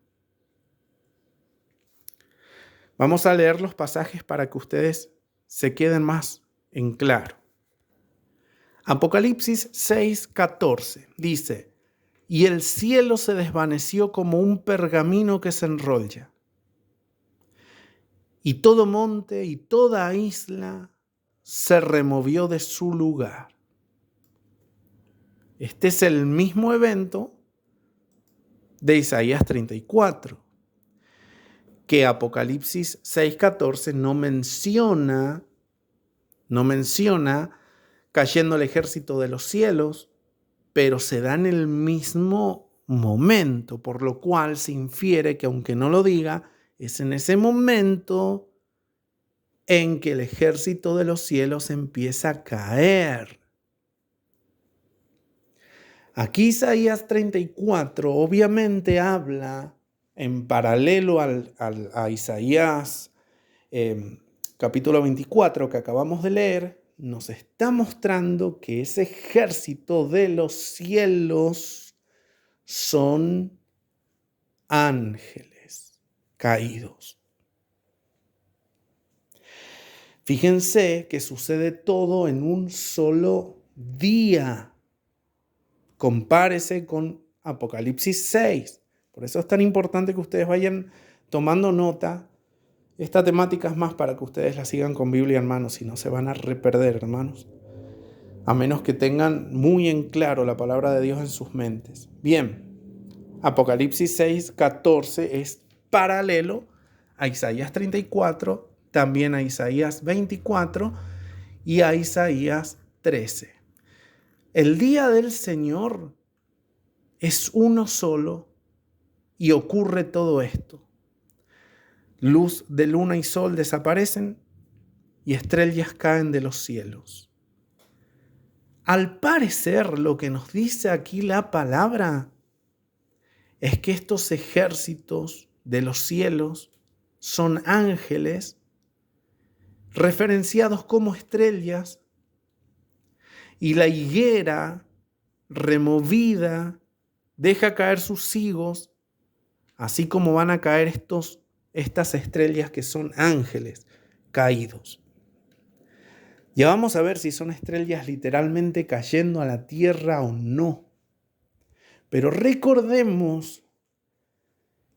A: Vamos a leer los pasajes para que ustedes se queden más en claro. Apocalipsis 6:14 dice: y el cielo se desvaneció como un pergamino que se enrolla, y todo monte y toda isla se removió de su lugar. Este es el mismo evento de Isaías 34, que Apocalipsis 6:14 no menciona cayendo el ejército de los cielos, pero se da en el mismo momento, por lo cual se infiere que, aunque no lo diga, es en ese momento en que el ejército de los cielos empieza a caer. Aquí Isaías 34 obviamente habla en paralelo a Isaías capítulo 24 que acabamos de leer. Nos está mostrando que ese ejército de los cielos son ángeles caídos. Fíjense que sucede todo en un solo día. Compárese con Apocalipsis 6. Por eso es tan importante que ustedes vayan tomando nota. Esta temática es más para que ustedes la sigan con Biblia en mano, si no se van a reperder, hermanos. A menos que tengan muy en claro la palabra de Dios en sus mentes. Bien, Apocalipsis 6:14 es paralelo a Isaías 34, también a Isaías 24 y a Isaías 13. El día del Señor es uno solo y ocurre todo esto. Luz de luna y sol desaparecen y estrellas caen de los cielos. Al parecer, lo que nos dice aquí la palabra es que estos ejércitos de los cielos son ángeles referenciados como estrellas, y la higuera removida deja caer sus higos, así como van a caer estas estrellas que son ángeles caídos. Ya vamos a ver si son estrellas literalmente cayendo a la tierra o no. Pero recordemos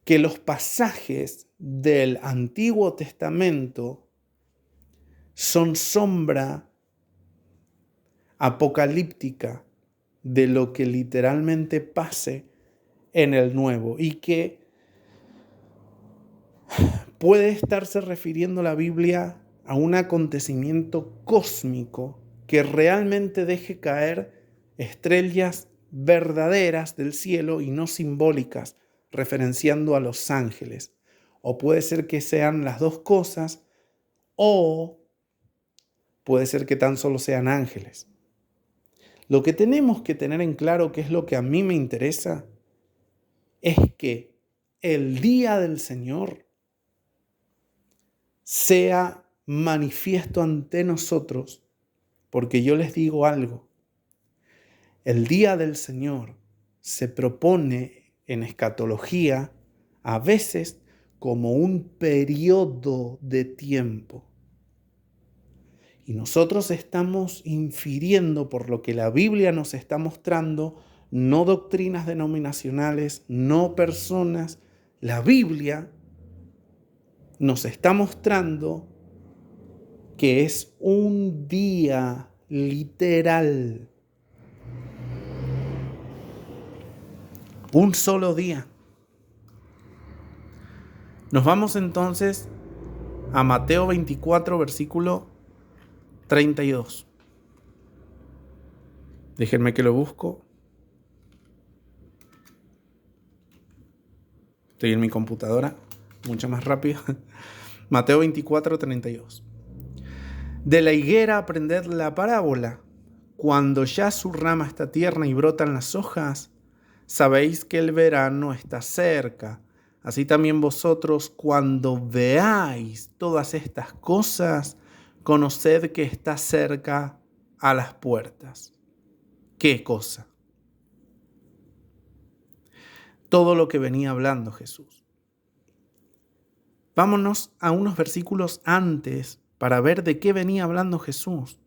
A: que los pasajes del Antiguo Testamento son sombra apocalíptica de lo que literalmente pase en el Nuevo, y que puede estarse refiriendo la Biblia a un acontecimiento cósmico que realmente deje caer estrellas verdaderas del cielo y no simbólicas, referenciando a los ángeles. O puede ser que sean las dos cosas, o puede ser que tan solo sean ángeles. Lo que tenemos que tener en claro, que es lo que a mí me interesa, es que el día del Señor sea manifiesto ante nosotros, porque yo les digo algo. El día del Señor se propone en escatología a veces como un periodo de tiempo. Y nosotros estamos infiriendo por lo que la Biblia nos está mostrando, no doctrinas denominacionales, no personas. La Biblia nos está mostrando que es un día literal. Un solo día. Nos vamos entonces a Mateo 24, versículo 32. Déjenme que lo busco. Estoy en mi computadora, mucho más rápido. Mateo 24, 32. De la higuera aprended la parábola. Cuando ya su rama está tierna y brotan las hojas, Sabéis que el verano está cerca. Así también vosotros, cuando veáis todas estas cosas, conoced que está cerca a las puertas. ¿Qué cosa? Todo lo que venía hablando Jesús. Vámonos a unos versículos antes para ver de qué venía hablando Jesús.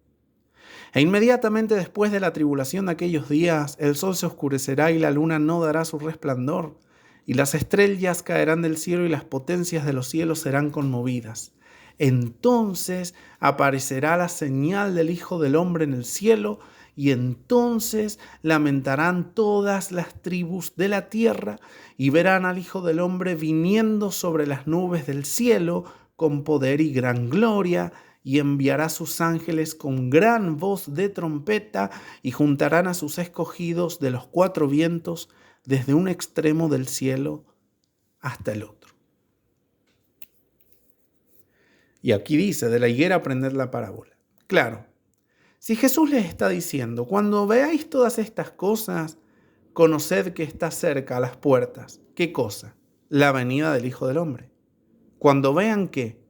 A: E inmediatamente después de la tribulación de aquellos días, el sol se oscurecerá y la luna no dará su resplandor, y las estrellas caerán del cielo y las potencias de los cielos serán conmovidas. Entonces aparecerá la señal del Hijo del Hombre en el cielo, y entonces lamentarán todas las tribus de la tierra, y verán al Hijo del Hombre viniendo sobre las nubes del cielo con poder y gran gloria, y enviará a sus ángeles con gran voz de trompeta, y juntarán a sus escogidos de los cuatro vientos, desde un extremo del cielo hasta el otro. Y aquí dice, de la higuera aprended la parábola. Claro, si Jesús les está diciendo, cuando veáis todas estas cosas, conoced que está cerca a las puertas. ¿Qué cosa? La venida del Hijo del Hombre. Cuando vean que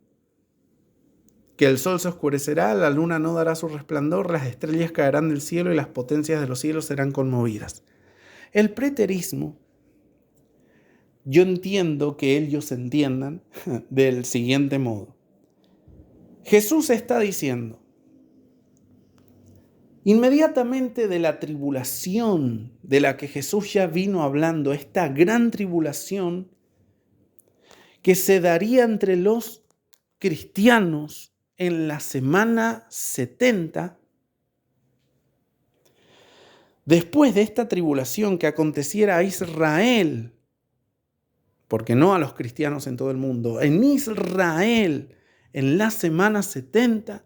A: el sol se oscurecerá, la luna no dará su resplandor, las estrellas caerán del cielo y las potencias de los cielos serán conmovidas. El preterismo, yo entiendo que ellos entiendan del siguiente modo. Jesús está diciendo, inmediatamente de la tribulación de la que Jesús ya vino hablando, esta gran tribulación que se daría entre los cristianos en la semana 70, después de esta tribulación que aconteciera a Israel, porque no a los cristianos en todo el mundo, en Israel, en la semana 70,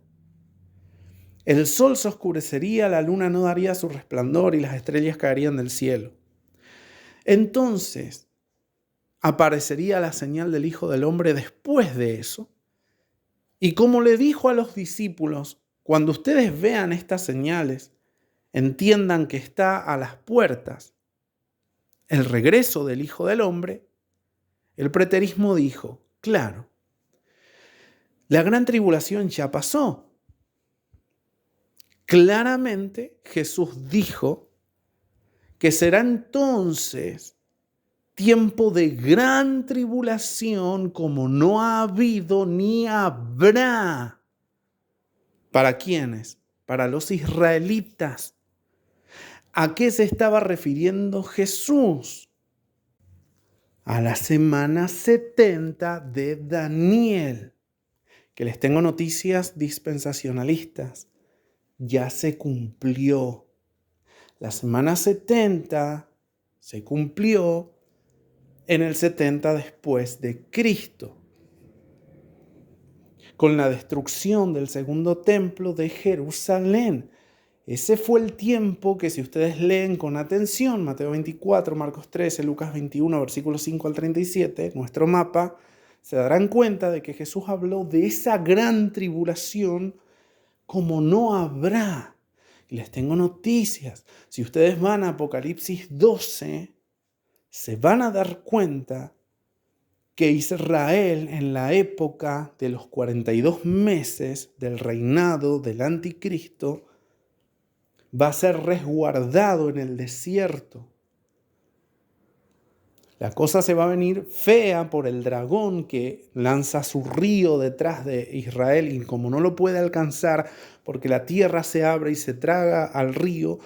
A: el sol se oscurecería, la luna no daría su resplandor y las estrellas caerían del cielo. Entonces aparecería la señal del Hijo del Hombre después de eso. Y como le dijo a los discípulos, cuando ustedes vean estas señales, entiendan que está a las puertas el regreso del Hijo del Hombre, el preterismo dijo, claro, la gran tribulación ya pasó. Claramente Jesús dijo que será entonces tiempo de gran tribulación como no ha habido ni habrá. ¿Para quiénes? Para los israelitas. ¿A qué se estaba refiriendo Jesús? A la semana 70 de Daniel. Que les tengo noticias dispensacionalistas. Ya se cumplió. La semana 70 se cumplió en el 70 después de Cristo, con la destrucción del segundo templo de Jerusalén. Ese fue el tiempo que, si ustedes leen con atención Mateo 24, Marcos 13, Lucas 21, versículos 5 al 37, nuestro mapa, se darán cuenta de que Jesús habló de esa gran tribulación como no habrá. Y les tengo noticias. Si ustedes van a Apocalipsis 12, se van a dar cuenta que Israel, en la época de los 42 meses del reinado del anticristo, va a ser resguardado en el desierto. La cosa se va a venir fea por el dragón que lanza su río detrás de Israel, y como no lo puede alcanzar porque la tierra se abre y se traga al río,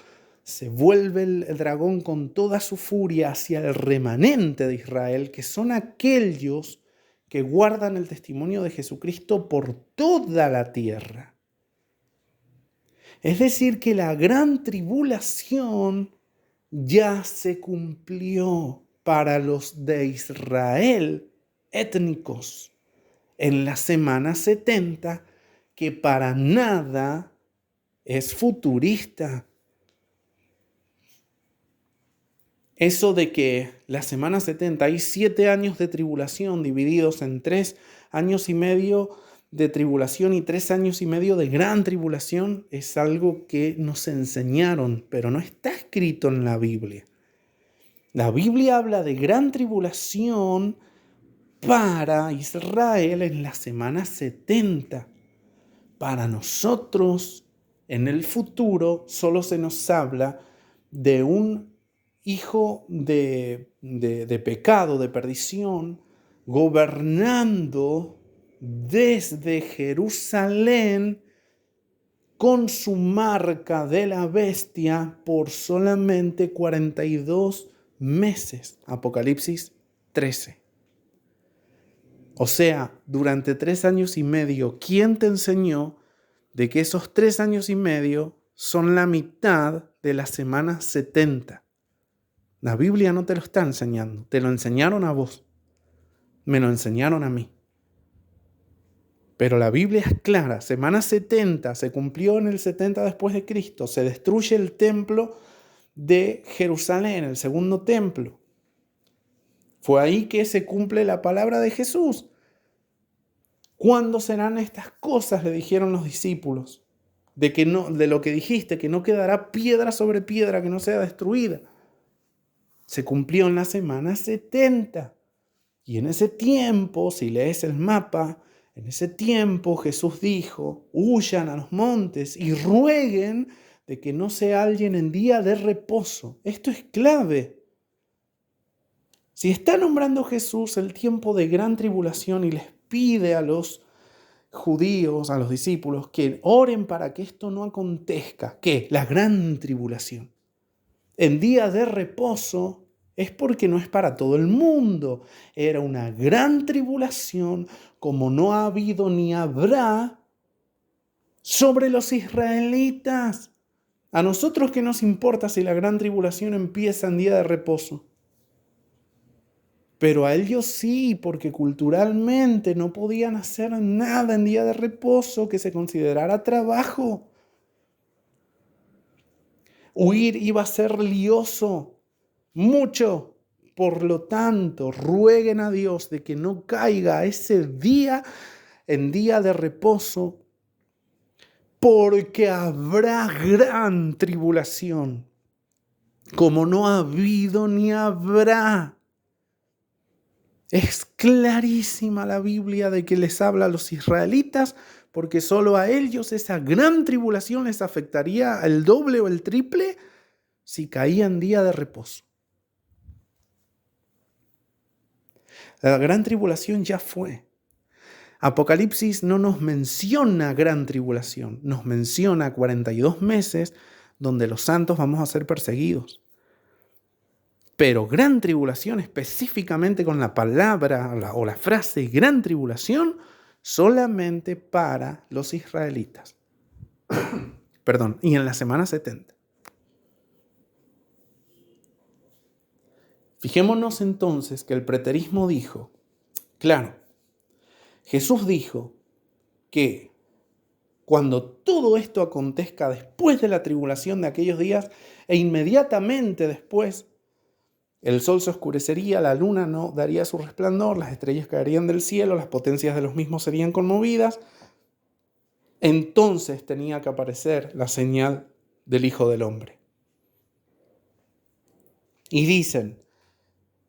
A: se vuelve el dragón con toda su furia hacia el remanente de Israel, que son aquellos que guardan el testimonio de Jesucristo por toda la tierra. Es decir, que la gran tribulación ya se cumplió para los de Israel étnicos en la semana 70, que para nada es futurista. Eso de que la semana 70 hay 7 años de tribulación divididos en 3 años y medio de tribulación y 3 años y medio de gran tribulación es algo que nos enseñaron, pero no está escrito en la Biblia. La Biblia habla de gran tribulación para Israel en la semana 70. Para nosotros, en el futuro, solo se nos habla de un hijo de pecado, de perdición, gobernando desde Jerusalén con su marca de la bestia por solamente 42 meses. Apocalipsis 13. O sea, durante 3 años y medio, ¿quién te enseñó de que esos 3 años y medio son la mitad de la semana 70? La Biblia no te lo está enseñando, te lo enseñaron a vos, me lo enseñaron a mí. Pero la Biblia es clara, semana 70 se cumplió en el 70 después de Cristo, se destruye el templo de Jerusalén, el segundo templo. Fue ahí que se cumple la palabra de Jesús. ¿Cuándo serán estas cosas?, le dijeron los discípulos. De lo que dijiste, que no quedará piedra sobre piedra que no sea destruida. Se cumplió en la semana 70. Y en ese tiempo, si lees el mapa, en ese tiempo Jesús dijo: huyan a los montes y rueguen de que no se hallen en día de reposo. Esto es clave. Si está nombrando Jesús el tiempo de gran tribulación y les pide a los judíos, a los discípulos, que oren para que esto no acontezca, ¿qué? La gran tribulación. En día de reposo es porque no es para todo el mundo. Era una gran tribulación como no ha habido ni habrá sobre los israelitas. A nosotros, ¿qué nos importa si la gran tribulación empieza en día de reposo? Pero a ellos sí, porque culturalmente no podían hacer nada en día de reposo que se considerara trabajo. Huir iba a ser lioso, mucho. Por lo tanto, rueguen a Dios de que no caiga ese día en día de reposo, porque habrá gran tribulación, como no ha habido ni habrá. Es clarísima la Biblia de que les habla a los israelitas, porque solo a ellos esa gran tribulación les afectaría el doble o el triple si caían día de reposo. La gran tribulación ya fue. Apocalipsis no nos menciona gran tribulación, nos menciona 42 meses donde los santos vamos a ser perseguidos. Pero gran tribulación, específicamente con la palabra o la frase gran tribulación, solamente para los israelitas. Perdón, y en la semana 70. Fijémonos entonces que el preterismo dijo, claro, Jesús dijo que cuando todo esto acontezca después de la tribulación de aquellos días e inmediatamente después, el sol se oscurecería, la luna no daría su resplandor, las estrellas caerían del cielo, las potencias de los mismos serían conmovidas. Entonces tenía que aparecer la señal del Hijo del Hombre. Y dicen,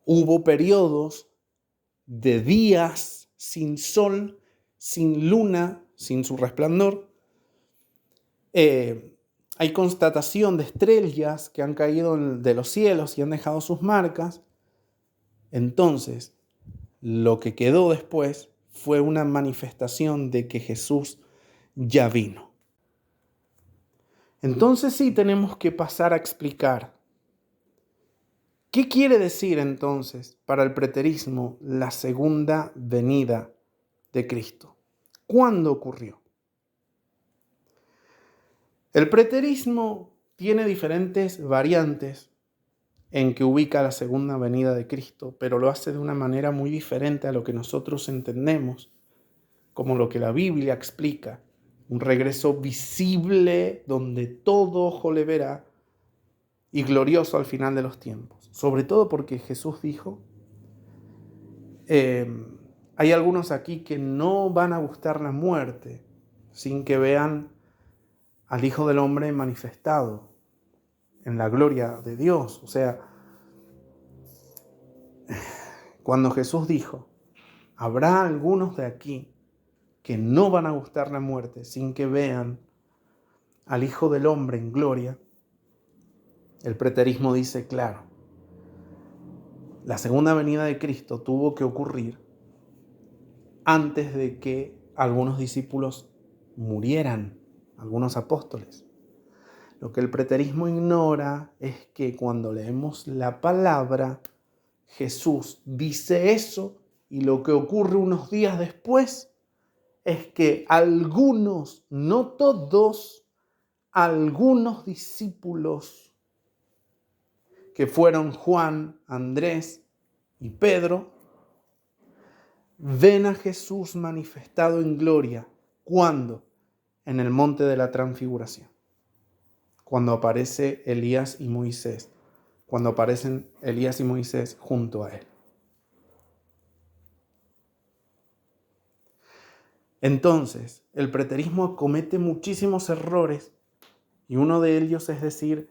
A: hubo periodos de días sin sol, sin luna, sin su resplandor. Hay constatación de estrellas que han caído de los cielos y han dejado sus marcas. Entonces, lo que quedó después fue una manifestación de que Jesús ya vino. Entonces sí tenemos que pasar a explicar. ¿Qué quiere decir entonces para el preterismo la segunda venida de Cristo? ¿Cuándo ocurrió? El preterismo tiene diferentes variantes en que ubica la segunda venida de Cristo, pero lo hace de una manera muy diferente a lo que nosotros entendemos, como lo que la Biblia explica. Un regreso visible donde todo ojo le verá y glorioso al final de los tiempos. Sobre todo porque Jesús dijo, hay algunos aquí que no van a gustar la muerte sin que vean al Hijo del Hombre manifestado en la gloria de Dios. O sea, cuando Jesús dijo, habrá algunos de aquí que no van a gustar la muerte sin que vean al Hijo del Hombre en gloria, el preterismo dice, claro, la segunda venida de Cristo tuvo que ocurrir antes de que algunos discípulos murieran, algunos apóstoles. Lo que el preterismo ignora es que cuando leemos la palabra, Jesús dice eso y lo que ocurre unos días después es que algunos, no todos, algunos discípulos que fueron Juan, Andrés y Pedro, ven a Jesús manifestado en gloria. ¿Cuándo? En el monte de la transfiguración. Cuando aparece Elías y Moisés. Cuando aparecen Elías y Moisés junto a él. Entonces, el preterismo comete muchísimos errores y uno de ellos es decir,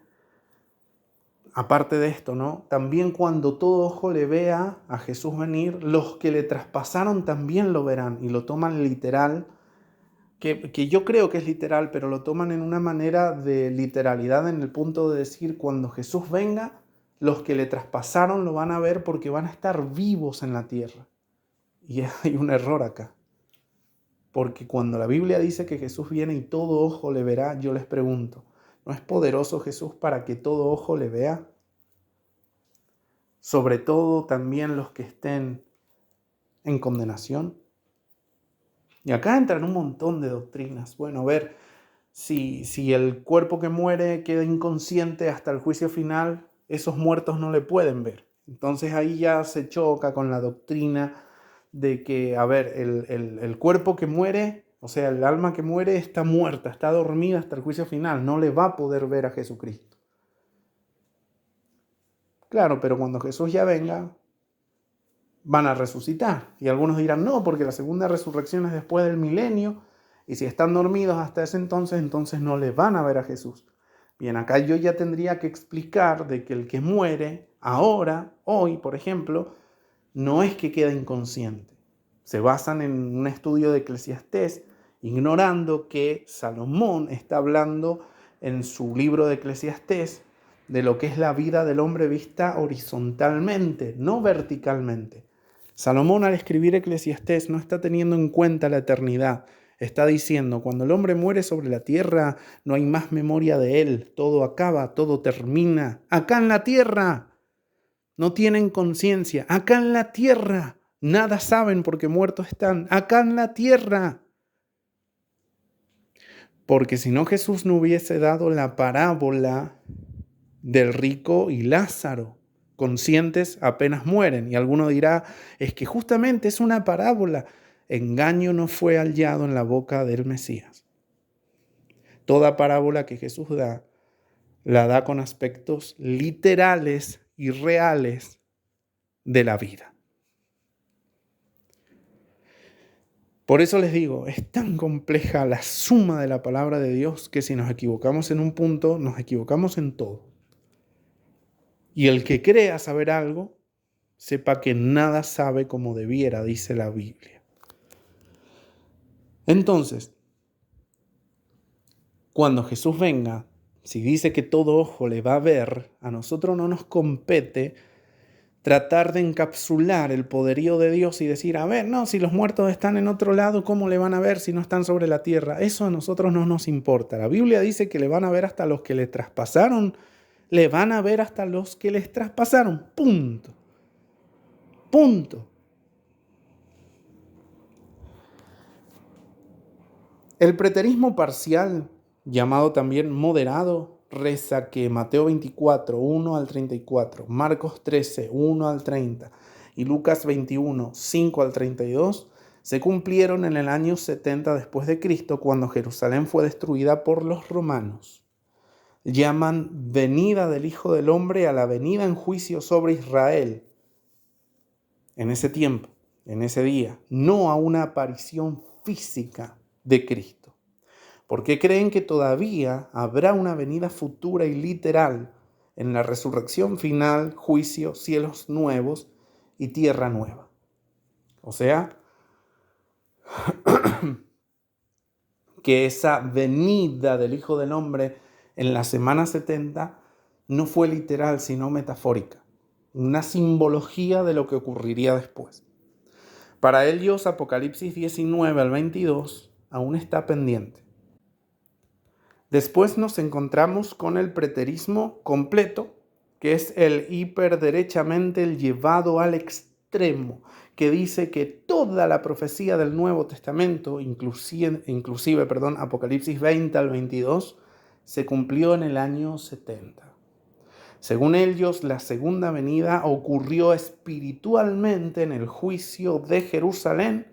A: aparte de esto, ¿no? También cuando todo ojo le vea a Jesús venir, los que le traspasaron también lo verán y lo toman literal, que yo creo que es literal, pero lo toman en una manera de literalidad en el punto de decir, cuando Jesús venga, los que le traspasaron lo van a ver porque van a estar vivos en la tierra. Y hay un error acá. Porque cuando la Biblia dice que Jesús viene y todo ojo le verá, yo les pregunto, ¿no es poderoso Jesús para que todo ojo le vea? Sobre todo también los que estén en condenación. Y acá entran un montón de doctrinas. Bueno, a ver, si el cuerpo que muere queda inconsciente hasta el juicio final, esos muertos no le pueden ver. Entonces ahí ya se choca con la doctrina de que, a ver, el cuerpo que muere, o sea, el alma que muere está muerta, está dormida hasta el juicio final, no le va a poder ver a Jesucristo. Claro, pero cuando Jesús ya venga, van a resucitar. Y algunos dirán, no, porque la segunda resurrección es después del milenio, y si están dormidos hasta ese entonces no le van a ver a Jesús. Bien, acá yo ya tendría que explicar de que el que muere ahora, hoy, por ejemplo, no es que queda inconsciente. Se basan en un estudio de Eclesiastés, ignorando que Salomón está hablando en su libro de Eclesiastés de lo que es la vida del hombre vista horizontalmente, no verticalmente. Salomón al escribir Eclesiastés no está teniendo en cuenta la eternidad. Está diciendo, cuando el hombre muere sobre la tierra, no hay más memoria de él. Todo acaba, todo termina. Acá en la tierra no tienen conciencia. Acá en la tierra nada saben porque muertos están. Acá en la tierra. Porque si no, Jesús no hubiese dado la parábola del rico y Lázaro. Conscientes apenas mueren. Y alguno dirá, es que justamente es una parábola. Engaño no fue hallado en la boca del Mesías. Toda parábola que Jesús da, la da con aspectos literales y reales de la vida. Por eso les digo, es tan compleja la suma de la palabra de Dios que si nos equivocamos en un punto, nos equivocamos en todo. Y el que crea saber algo, sepa que nada sabe como debiera, dice la Biblia. Entonces, cuando Jesús venga, si dice que todo ojo le va a ver, a nosotros no nos compete tratar de encapsular el poderío de Dios y decir, a ver, no, si los muertos están en otro lado, ¿cómo le van a ver si no están sobre la tierra? Eso a nosotros no nos importa. La Biblia dice que le van a ver hasta los que le traspasaron, le van a ver hasta los que les traspasaron. Punto. Punto. El preterismo parcial, llamado también moderado, reza que Mateo 24, 1 al 34, Marcos 13, 1 al 30 y Lucas 21, 5 al 32 se cumplieron en el año 70 después de Cristo, cuando Jerusalén fue destruida por los romanos. Llaman venida del Hijo del Hombre a la venida en juicio sobre Israel. En ese tiempo, en ese día, no a una aparición física de Cristo. Porque creen que todavía habrá una venida futura y literal en la resurrección final, juicio, cielos nuevos y tierra nueva. O sea, que esa venida del Hijo del Hombre en la semana 70 no fue literal, sino metafórica. Una simbología de lo que ocurriría después. Para ellos, Apocalipsis 19 al 22 aún está pendiente. Después nos encontramos con el preterismo completo, que es el hiperderechamente el llevado al extremo, que dice que toda la profecía del Nuevo Testamento, inclusive Apocalipsis 20 al 22, se cumplió en el año 70. Según ellos, la segunda venida ocurrió espiritualmente en el juicio de Jerusalén.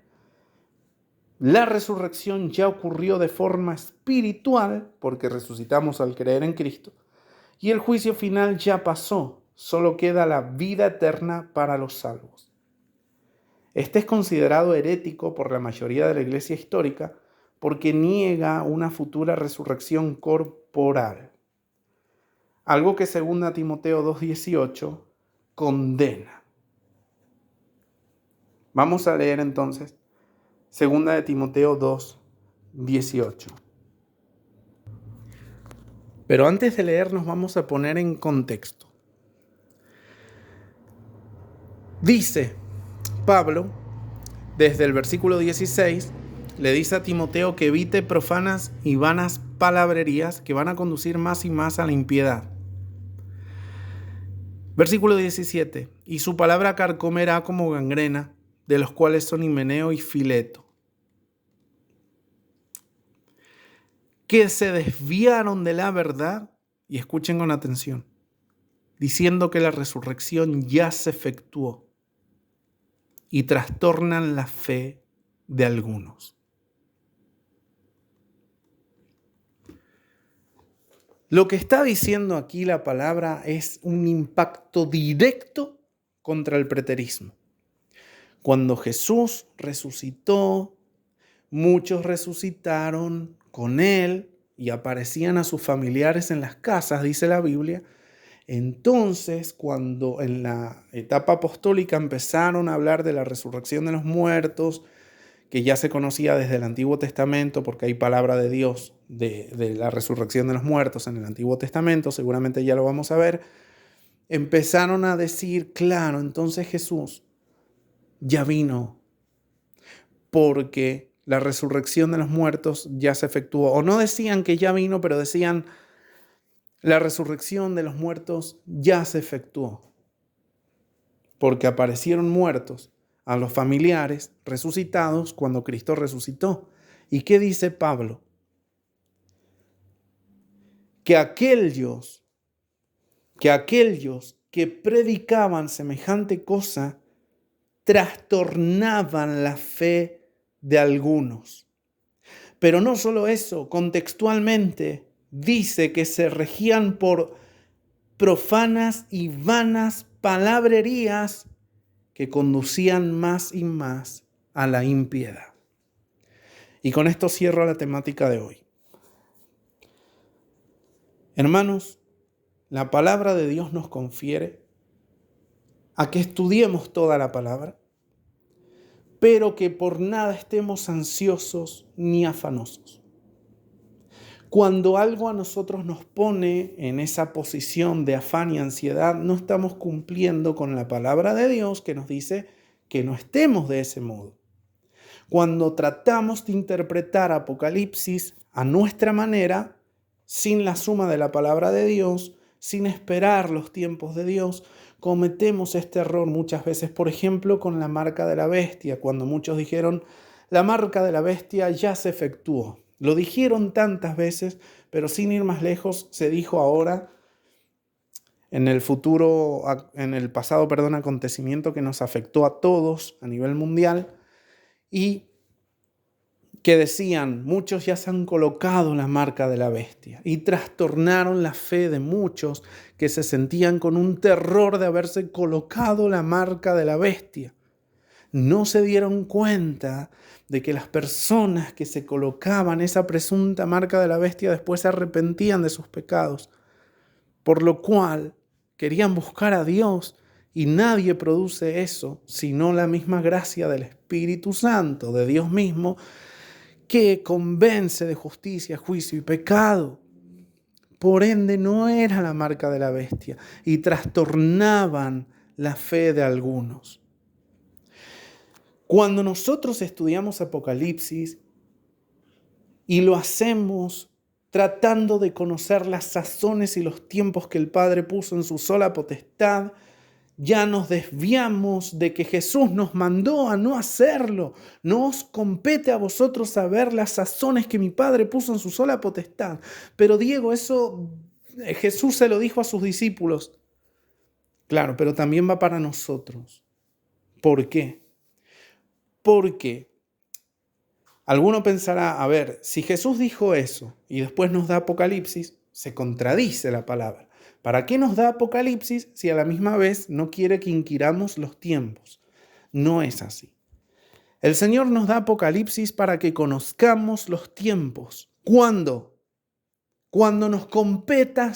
A: La resurrección ya ocurrió de forma espiritual, porque resucitamos al creer en Cristo, y el juicio final ya pasó, solo queda la vida eterna para los salvos. Este es considerado herético por la mayoría de la Iglesia histórica porque niega una futura resurrección corporal, algo que 2 Timoteo 2:18 condena. Vamos a leer entonces 2 Timoteo 2:18. Pero antes de leer nos vamos a poner en contexto. Dice Pablo, desde el versículo 16, le dice a Timoteo que evite profanas y vanas palabrerías que van a conducir más y más a la impiedad. Versículo 17, y su palabra carcomerá como gangrena, de los cuales son Himeneo y Fileto, que se desviaron de la verdad, y escuchen con atención, diciendo que la resurrección ya se efectuó, y trastornan la fe de algunos. Lo que está diciendo aquí la palabra es un impacto directo contra el preterismo. Cuando Jesús resucitó, muchos resucitaron con él y aparecían a sus familiares en las casas, dice la Biblia. Entonces, cuando en la etapa apostólica empezaron a hablar de la resurrección de los muertos, que ya se conocía desde el Antiguo Testamento, porque hay palabra de Dios de la resurrección de los muertos en el Antiguo Testamento, seguramente ya lo vamos a ver, empezaron a decir, claro, entonces Jesús ya vino, porque la resurrección de los muertos ya se efectuó. O no decían que ya vino, pero decían, la resurrección de los muertos ya se efectuó, porque aparecieron muertos a los familiares resucitados cuando Cristo resucitó. ¿Y qué dice Pablo? Que aquellos que predicaban semejante cosa trastornaban la fe de algunos. Pero no solo eso, contextualmente dice que se regían por profanas y vanas palabrerías que conducían más y más a la impiedad. Y con esto cierro la temática de hoy. Hermanos, la palabra de Dios nos confiere a que estudiemos toda la palabra, pero que por nada estemos ansiosos ni afanosos. Cuando algo a nosotros nos pone en esa posición de afán y ansiedad, no estamos cumpliendo con la palabra de Dios que nos dice que no estemos de ese modo. Cuando tratamos de interpretar Apocalipsis a nuestra manera, sin la suma de la palabra de Dios, sin esperar los tiempos de Dios, cometemos este error muchas veces, por ejemplo, con la marca de la bestia, cuando muchos dijeron, la marca de la bestia ya se efectuó. Lo dijeron tantas veces, pero sin ir más lejos, se dijo ahora, en el pasado acontecimiento que nos afectó a todos a nivel mundial, y que decían, muchos ya se han colocado la marca de la bestia, y trastornaron la fe de muchos que se sentían con un terror de haberse colocado la marca de la bestia. No se dieron cuenta de que las personas que se colocaban esa presunta marca de la bestia después se arrepentían de sus pecados, por lo cual querían buscar a Dios Y nadie produce eso sino la misma gracia del Espíritu Santo, de Dios mismo, que convence de justicia, juicio y pecado. Por ende, no era la marca de la bestia y trastornaban la fe de algunos. Cuando nosotros estudiamos Apocalipsis y lo hacemos tratando de conocer las sazones y los tiempos que el Padre puso en su sola potestad, ya nos desviamos de que Jesús nos mandó a no hacerlo. No os compete a vosotros saber las sazones que mi Padre puso en su sola potestad. Pero Diego, eso Jesús se lo dijo a sus discípulos. Claro, pero también va para nosotros. ¿Por qué? Porque alguno pensará, a ver, si Jesús dijo eso y después nos da Apocalipsis, se contradice la palabra. ¿Para qué nos da Apocalipsis si a la misma vez no quiere que inquiramos los tiempos? No es así. El Señor nos da Apocalipsis para que conozcamos los tiempos. ¿Cuándo? Cuando nos competa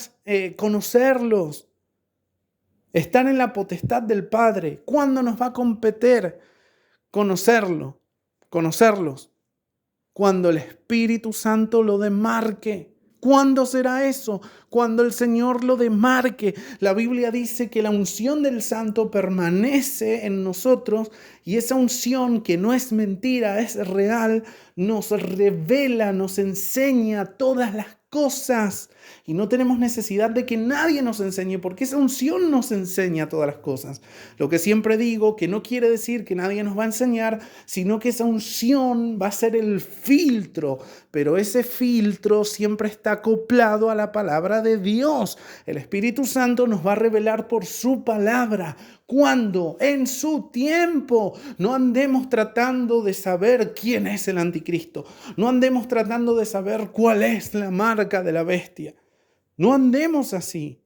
A: conocerlos. Están en la potestad del Padre. ¿Cuándo nos va a competir conocerlos? Cuando el Espíritu Santo lo demarque. ¿Cuándo será eso? Cuando el Señor lo demarque. La Biblia dice que la unción del Santo permanece en nosotros y esa unción, que no es mentira, es real, nos revela, nos enseña todas las cosas. Y no tenemos necesidad de que nadie nos enseñe, porque esa unción nos enseña todas las cosas. Lo que siempre digo, que no quiere decir que nadie nos va a enseñar, sino que esa unción va a ser el filtro, pero ese filtro siempre está acoplado a la palabra de Dios. El Espíritu Santo nos va a revelar por su palabra. ¿Cuándo? En su tiempo. No andemos tratando de saber quién es el anticristo. No andemos tratando de saber cuál es la marca de la bestia. No andemos así.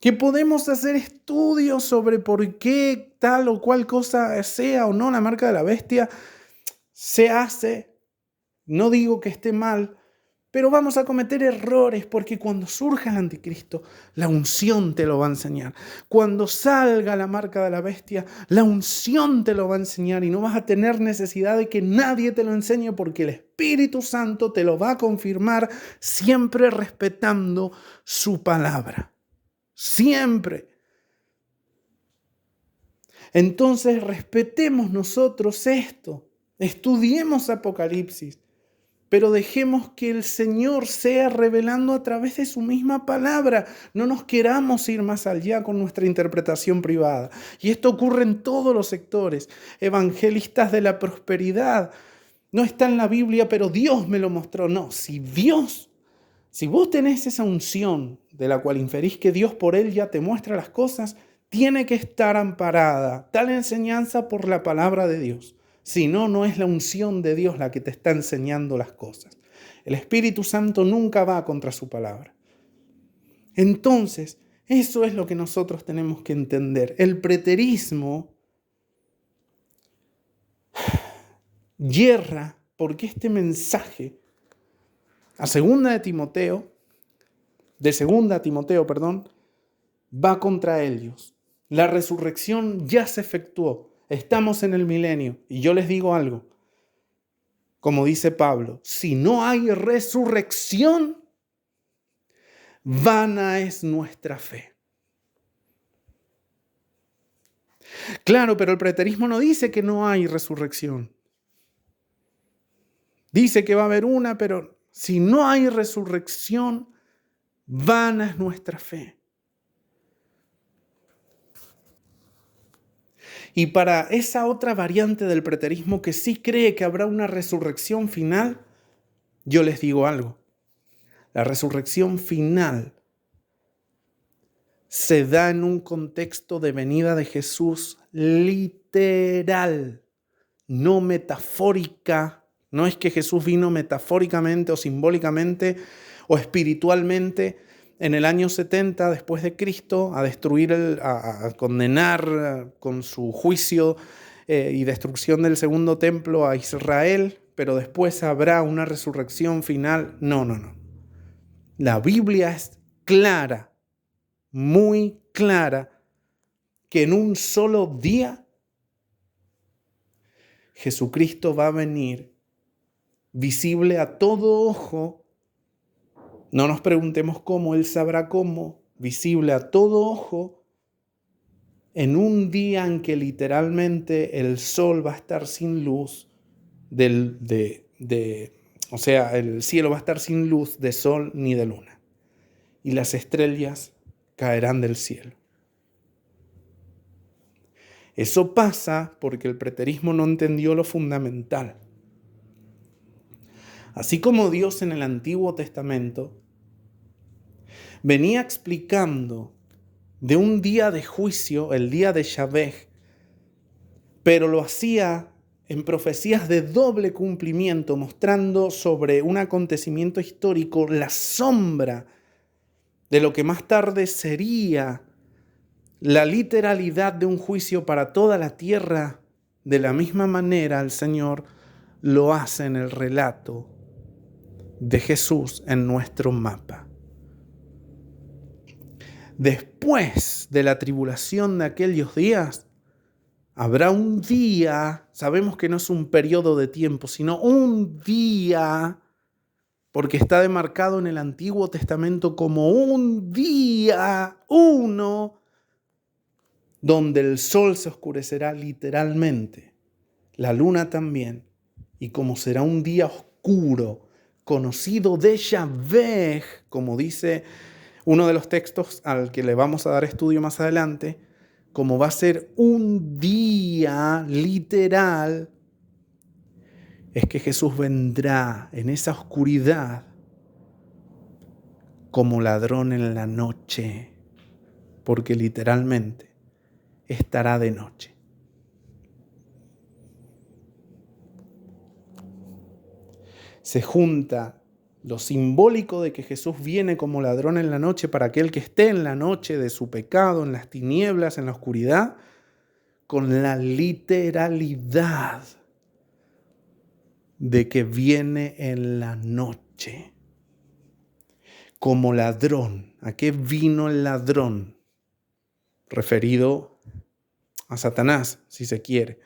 A: Que podemos hacer estudios sobre por qué tal o cual cosa sea o no la marca de la bestia, se hace. No digo que esté mal, pero vamos a cometer errores porque cuando surja el anticristo, la unción te lo va a enseñar. Cuando salga la marca de la bestia, la unción te lo va a enseñar y no vas a tener necesidad de que nadie te lo enseñe porque el Espíritu Santo te lo va a confirmar, siempre respetando su palabra. Siempre. Entonces respetemos nosotros esto. Estudiemos Apocalipsis. Pero dejemos que el Señor sea revelando a través de su misma palabra. No nos queramos ir más allá con nuestra interpretación privada. Y esto ocurre en todos los sectores. Evangelistas de la prosperidad. No está en la Biblia, pero Dios me lo mostró. No, si vos tenés esa unción de la cual inferís que Dios por él ya te muestra las cosas, tiene que estar amparada tal enseñanza por la palabra de Dios. Si no, no es la unción de Dios la que te está enseñando las cosas. El Espíritu Santo nunca va contra su palabra. Entonces, eso es lo que nosotros tenemos que entender. El preterismo yerra porque este mensaje de segunda Timoteo, va contra ellos. La resurrección ya se efectuó. Estamos en el milenio. Y yo les digo algo. Como dice Pablo, si no hay resurrección, vana es nuestra fe. Claro, pero el preterismo no dice que no hay resurrección. Dice que va a haber una, pero si no hay resurrección, vana es nuestra fe. Y para esa otra variante del preterismo que sí cree que habrá una resurrección final, yo les digo algo. La resurrección final se da en un contexto de venida de Jesús literal, no metafórica. No es que Jesús vino metafóricamente o simbólicamente o espiritualmente en el año 70 después de Cristo a destruir, a condenar con su juicio y destrucción del segundo templo a Israel, pero después habrá una resurrección final. No. La Biblia es clara, muy clara, que en un solo día Jesucristo va a venir visible a todo ojo. No nos preguntemos cómo, Él sabrá cómo, visible a todo ojo, en un día en que literalmente el sol va a estar sin luz, o sea, el cielo va a estar sin luz de sol ni de luna, y las estrellas caerán del cielo. Eso pasa porque el preterismo no entendió lo fundamental. Así como Dios en el Antiguo Testamento venía explicando de un día de juicio, el día de Yahvé, pero lo hacía en profecías de doble cumplimiento, mostrando sobre un acontecimiento histórico la sombra de lo que más tarde sería la literalidad de un juicio para toda la tierra. De la misma manera el Señor lo hace en el relato de Jesús en nuestro mapa. Después de la tribulación de aquellos días, habrá un día, sabemos que no es un periodo de tiempo, sino un día, porque está demarcado en el Antiguo Testamento como un día, uno, donde el sol se oscurecerá literalmente, la luna también, y como será un día oscuro, conocido de Yahvé, como dice uno de los textos al que le vamos a dar estudio más adelante, como va a ser un día literal, es que Jesús vendrá en esa oscuridad como ladrón en la noche, porque literalmente estará de noche. Se junta lo simbólico de que Jesús viene como ladrón en la noche para aquel que esté en la noche de su pecado, en las tinieblas, en la oscuridad, con la literalidad de que viene en la noche como ladrón. ¿A qué vino el ladrón? Referido a Satanás, si se quiere.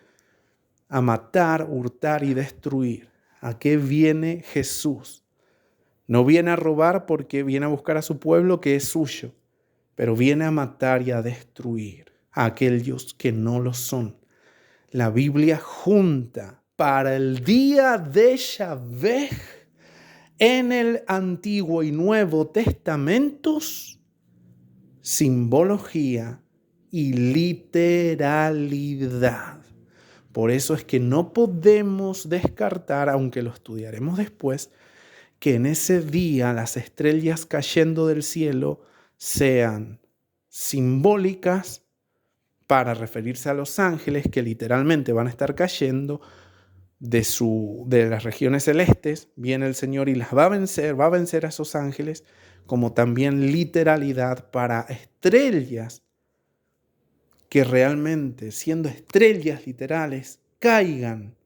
A: A matar, hurtar y destruir. ¿A qué viene Jesús? No viene a robar porque viene a buscar a su pueblo que es suyo, pero viene a matar y a destruir a aquellos que no lo son. La Biblia junta para el día de Yahvé en el Antiguo y Nuevo Testamentos simbología y literalidad. Por eso es que no podemos descartar, aunque lo estudiaremos después, que en ese día las estrellas cayendo del cielo sean simbólicas para referirse a los ángeles que literalmente van a estar cayendo de las regiones celestes. Viene el Señor y las va a vencer a esos ángeles, como también literalidad para estrellas que realmente, siendo estrellas literales, caigan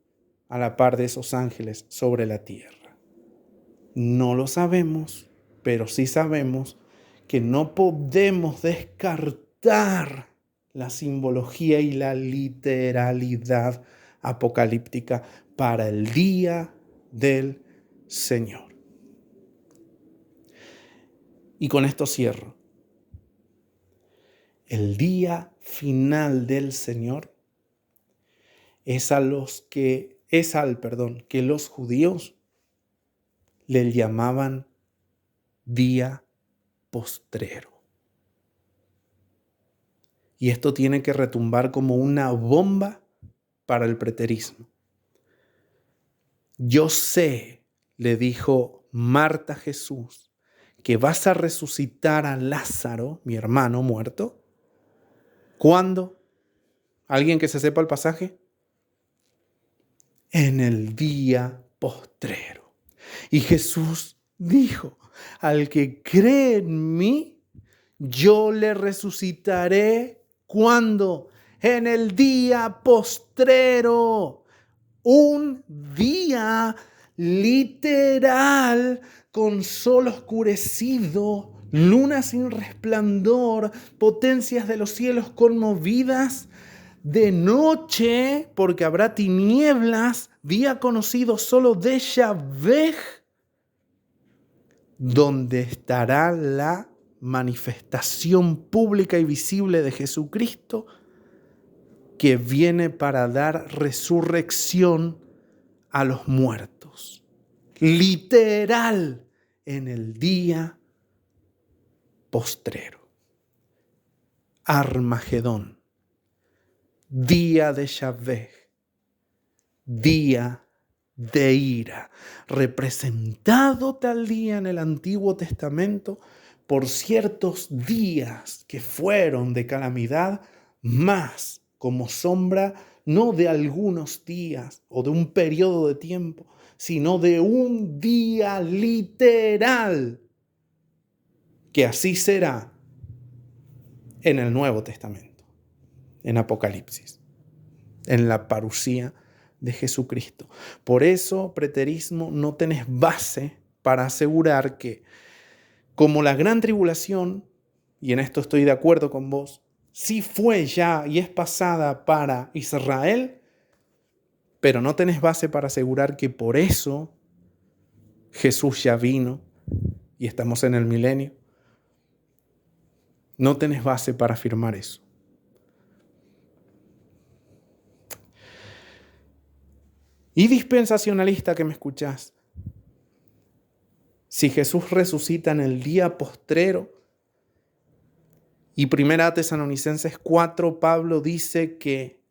A: a la par de esos ángeles sobre la tierra. No lo sabemos, pero sí sabemos que no podemos descartar la simbología y la literalidad apocalíptica para el día del Señor. Y con esto cierro. El día final del Señor es al que los judíos le llamaban día postrero. Y esto tiene que retumbar como una bomba para el preterismo. Yo sé, le dijo Marta a Jesús, que vas a resucitar a Lázaro, mi hermano muerto. ¿Cuándo? ¿Alguien que se sepa el pasaje? En el día postrero. Y Jesús dijo, al que cree en mí, yo le resucitaré. ¿Cuándo? En el día postrero. Un día literal con sol oscurecido, luna sin resplandor, potencias de los cielos conmovidas, de noche, porque habrá tinieblas, día conocido solo de Yahvé, donde estará la manifestación pública y visible de Jesucristo, que viene para dar resurrección a los muertos. Literal, en el día postrero. Armagedón. Día de Yahvé. Día de ira. Representado tal día en el Antiguo Testamento por ciertos días que fueron de calamidad, más como sombra no de algunos días o de un periodo de tiempo, sino de un día literal, que así será en el Nuevo Testamento, en Apocalipsis, en la parusía de Jesucristo. Por eso, preterismo, no tenés base para asegurar que, como la gran tribulación, y en esto estoy de acuerdo con vos, sí fue ya y es pasada para Israel, pero no tenés base para asegurar que por eso Jesús ya vino y estamos en el milenio. No tenés base para afirmar eso. Y dispensacionalista que me escuchás, si Jesús resucita en el día postrero, y 1 Tesalonicenses 4, Pablo dice que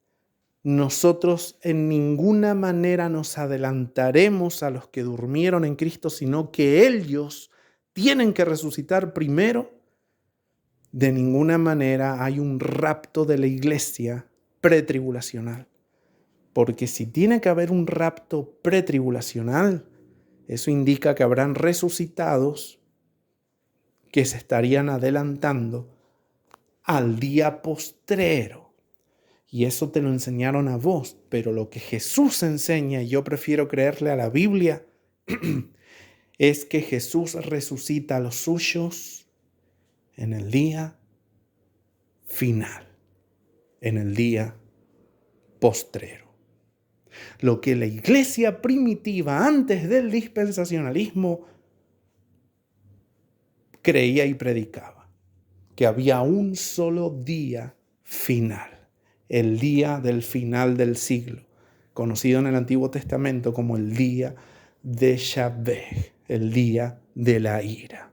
A: nosotros en ninguna manera nos adelantaremos a los que durmieron en Cristo, sino que ellos tienen que resucitar primero. De ninguna manera hay un rapto de la iglesia pretribulacional. Porque si tiene que haber un rapto pretribulacional, eso indica que habrán resucitados que se estarían adelantando al día postrero. Y eso te lo enseñaron a vos, pero lo que Jesús enseña, y yo prefiero creerle a la Biblia, es que Jesús resucita a los suyos en el día final, en el día postrero. Lo que la iglesia primitiva antes del dispensacionalismo creía y predicaba, que había un solo día final, el día del final del siglo, conocido en el Antiguo Testamento como el día de Yahvé, el día de la ira.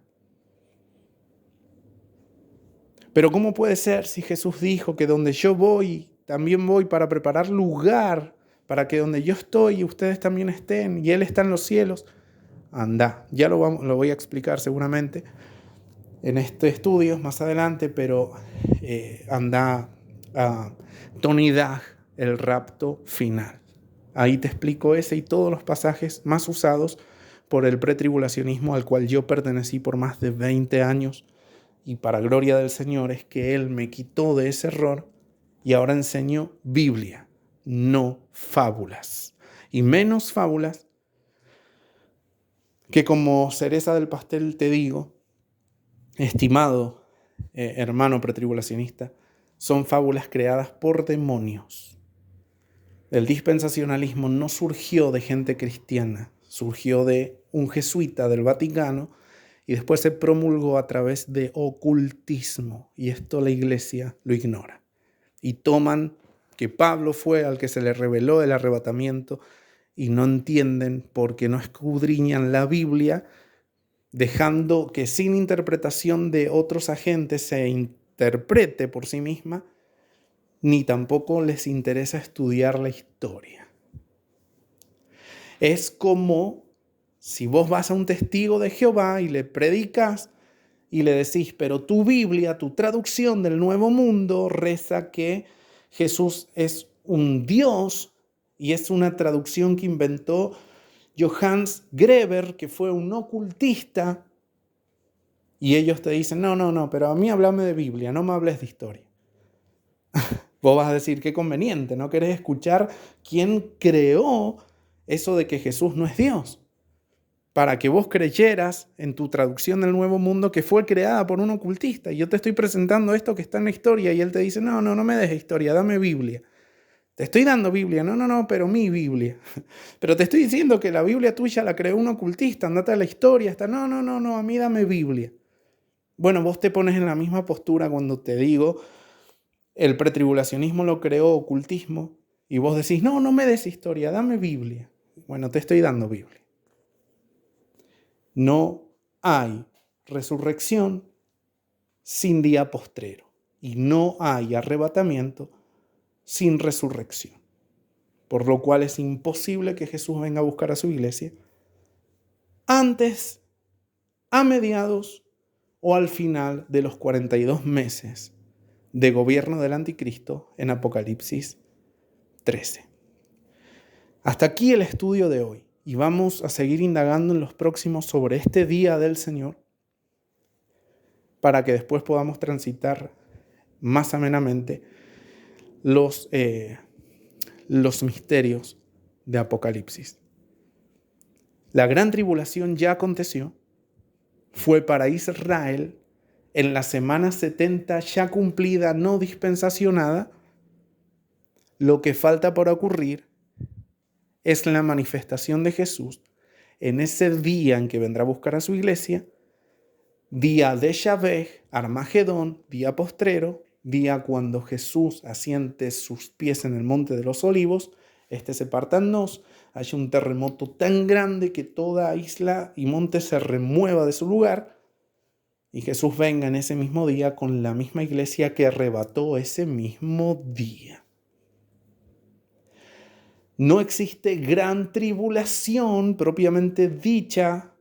A: Pero ¿cómo puede ser si Jesús dijo que donde yo voy, también voy para preparar lugar para que donde yo estoy ustedes también estén, y Él está en los cielos? Anda, ya lo voy a explicar seguramente en este estudio más adelante, pero anda a Tony Dag, el rapto final. Ahí te explico ese y todos los pasajes más usados por el pretribulacionismo al cual yo pertenecí por más de 20 años. Y para gloria del Señor es que Él me quitó de ese error y ahora enseño Biblia, no fábulas. Y menos fábulas que, como cereza del pastel te digo, estimado hermano pretribulacionista, son fábulas creadas por demonios. El dispensacionalismo no surgió de gente cristiana, surgió de un jesuita del Vaticano y después se promulgó a través de ocultismo, y esto la iglesia lo ignora. Y toman que Pablo fue al que se le reveló el arrebatamiento y no entienden porque no escudriñan la Biblia, dejando que sin interpretación de otros agentes se interprete por sí misma, ni tampoco les interesa estudiar la historia. Es como si vos vas a un testigo de Jehová y le predicas y le decís, pero tu Biblia, tu traducción del Nuevo Mundo reza que Jesús es un Dios, y es una traducción que inventó Johannes Greber, que fue un ocultista, y ellos te dicen, no, pero a mí háblame de Biblia, no me hables de historia. Vos vas a decir, qué conveniente, no querés escuchar quién creó eso de que Jesús no es Dios. para que vos creyeras en tu traducción del Nuevo Mundo que fue creada por un ocultista. Y yo te estoy presentando esto que está en la historia y él te dice, no me des historia, dame Biblia. Te estoy dando Biblia, no, pero mi Biblia. Pero te estoy diciendo que la Biblia tuya la creó un ocultista, andate a la historia, no, a mí dame Biblia. Bueno, vos te pones en la misma postura cuando te digo, el pretribulacionismo lo creó ocultismo, y vos decís, no me des historia, dame Biblia. Bueno, te estoy dando Biblia. No hay resurrección sin día postrero, y no hay arrebatamiento sin resurrección. Por lo cual es imposible que Jesús venga a buscar a su iglesia antes, a mediados o al final de los 42 meses de gobierno del anticristo en Apocalipsis 13. Hasta aquí el estudio de hoy y vamos a seguir indagando en los próximos sobre este día del Señor para que después podamos transitar más amenamente los misterios de Apocalipsis. La gran tribulación ya aconteció, fue para Israel en la semana 70 ya cumplida, no dispensacionada. Lo que falta por ocurrir es la manifestación de Jesús en ese día en que vendrá a buscar a su iglesia, día de Shavej, Armagedón, día postrero, día cuando Jesús asiente sus pies en el monte de los olivos, se parta en dos, hay un terremoto tan grande que toda isla y monte se remueva de su lugar y Jesús venga en ese mismo día con la misma iglesia que arrebató ese mismo día. No existe gran tribulación propiamente dicha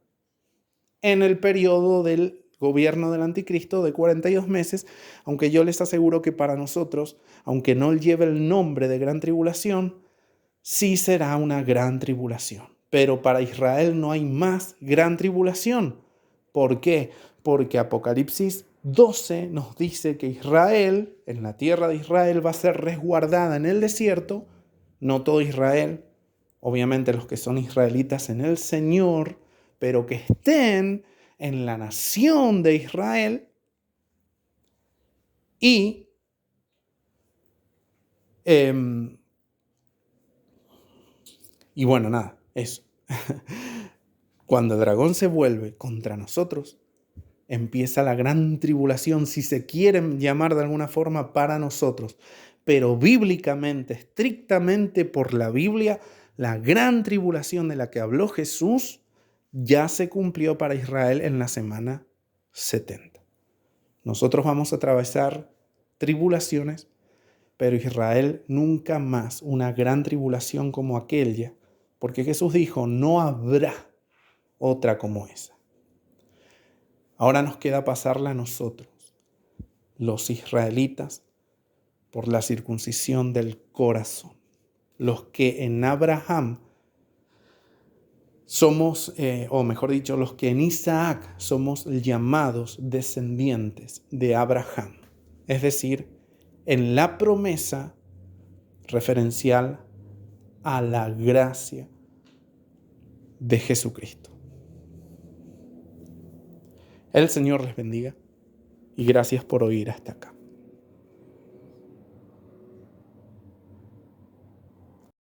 A: en el periodo del gobierno del anticristo de 42 meses, aunque yo les aseguro que para nosotros, aunque no lleve el nombre de gran tribulación, sí será una gran tribulación. Pero para Israel no hay más gran tribulación. ¿Por qué? Porque Apocalipsis 12 nos dice que Israel, en la tierra de Israel, va a ser resguardada en el desierto. No todo Israel, obviamente los que son israelitas en el Señor, pero que estén en la nación de Israel y bueno, nada, eso. Cuando el dragón se vuelve contra nosotros, empieza la gran tribulación, si se quieren llamar de alguna forma, para nosotros. Pero bíblicamente, estrictamente por la Biblia, la gran tribulación de la que habló Jesús ya se cumplió para Israel en la semana 70. Nosotros vamos a atravesar tribulaciones, pero Israel nunca más una gran tribulación como aquella, porque Jesús dijo, no habrá otra como esa. Ahora nos queda pasarla a nosotros, los israelitas, por la circuncisión del corazón. Los que en Abraham somos, o mejor dicho, los que en Isaac somos llamados descendientes de Abraham. Es decir, en la promesa referencial a la gracia de Jesucristo. El Señor les bendiga y gracias por oír hasta acá.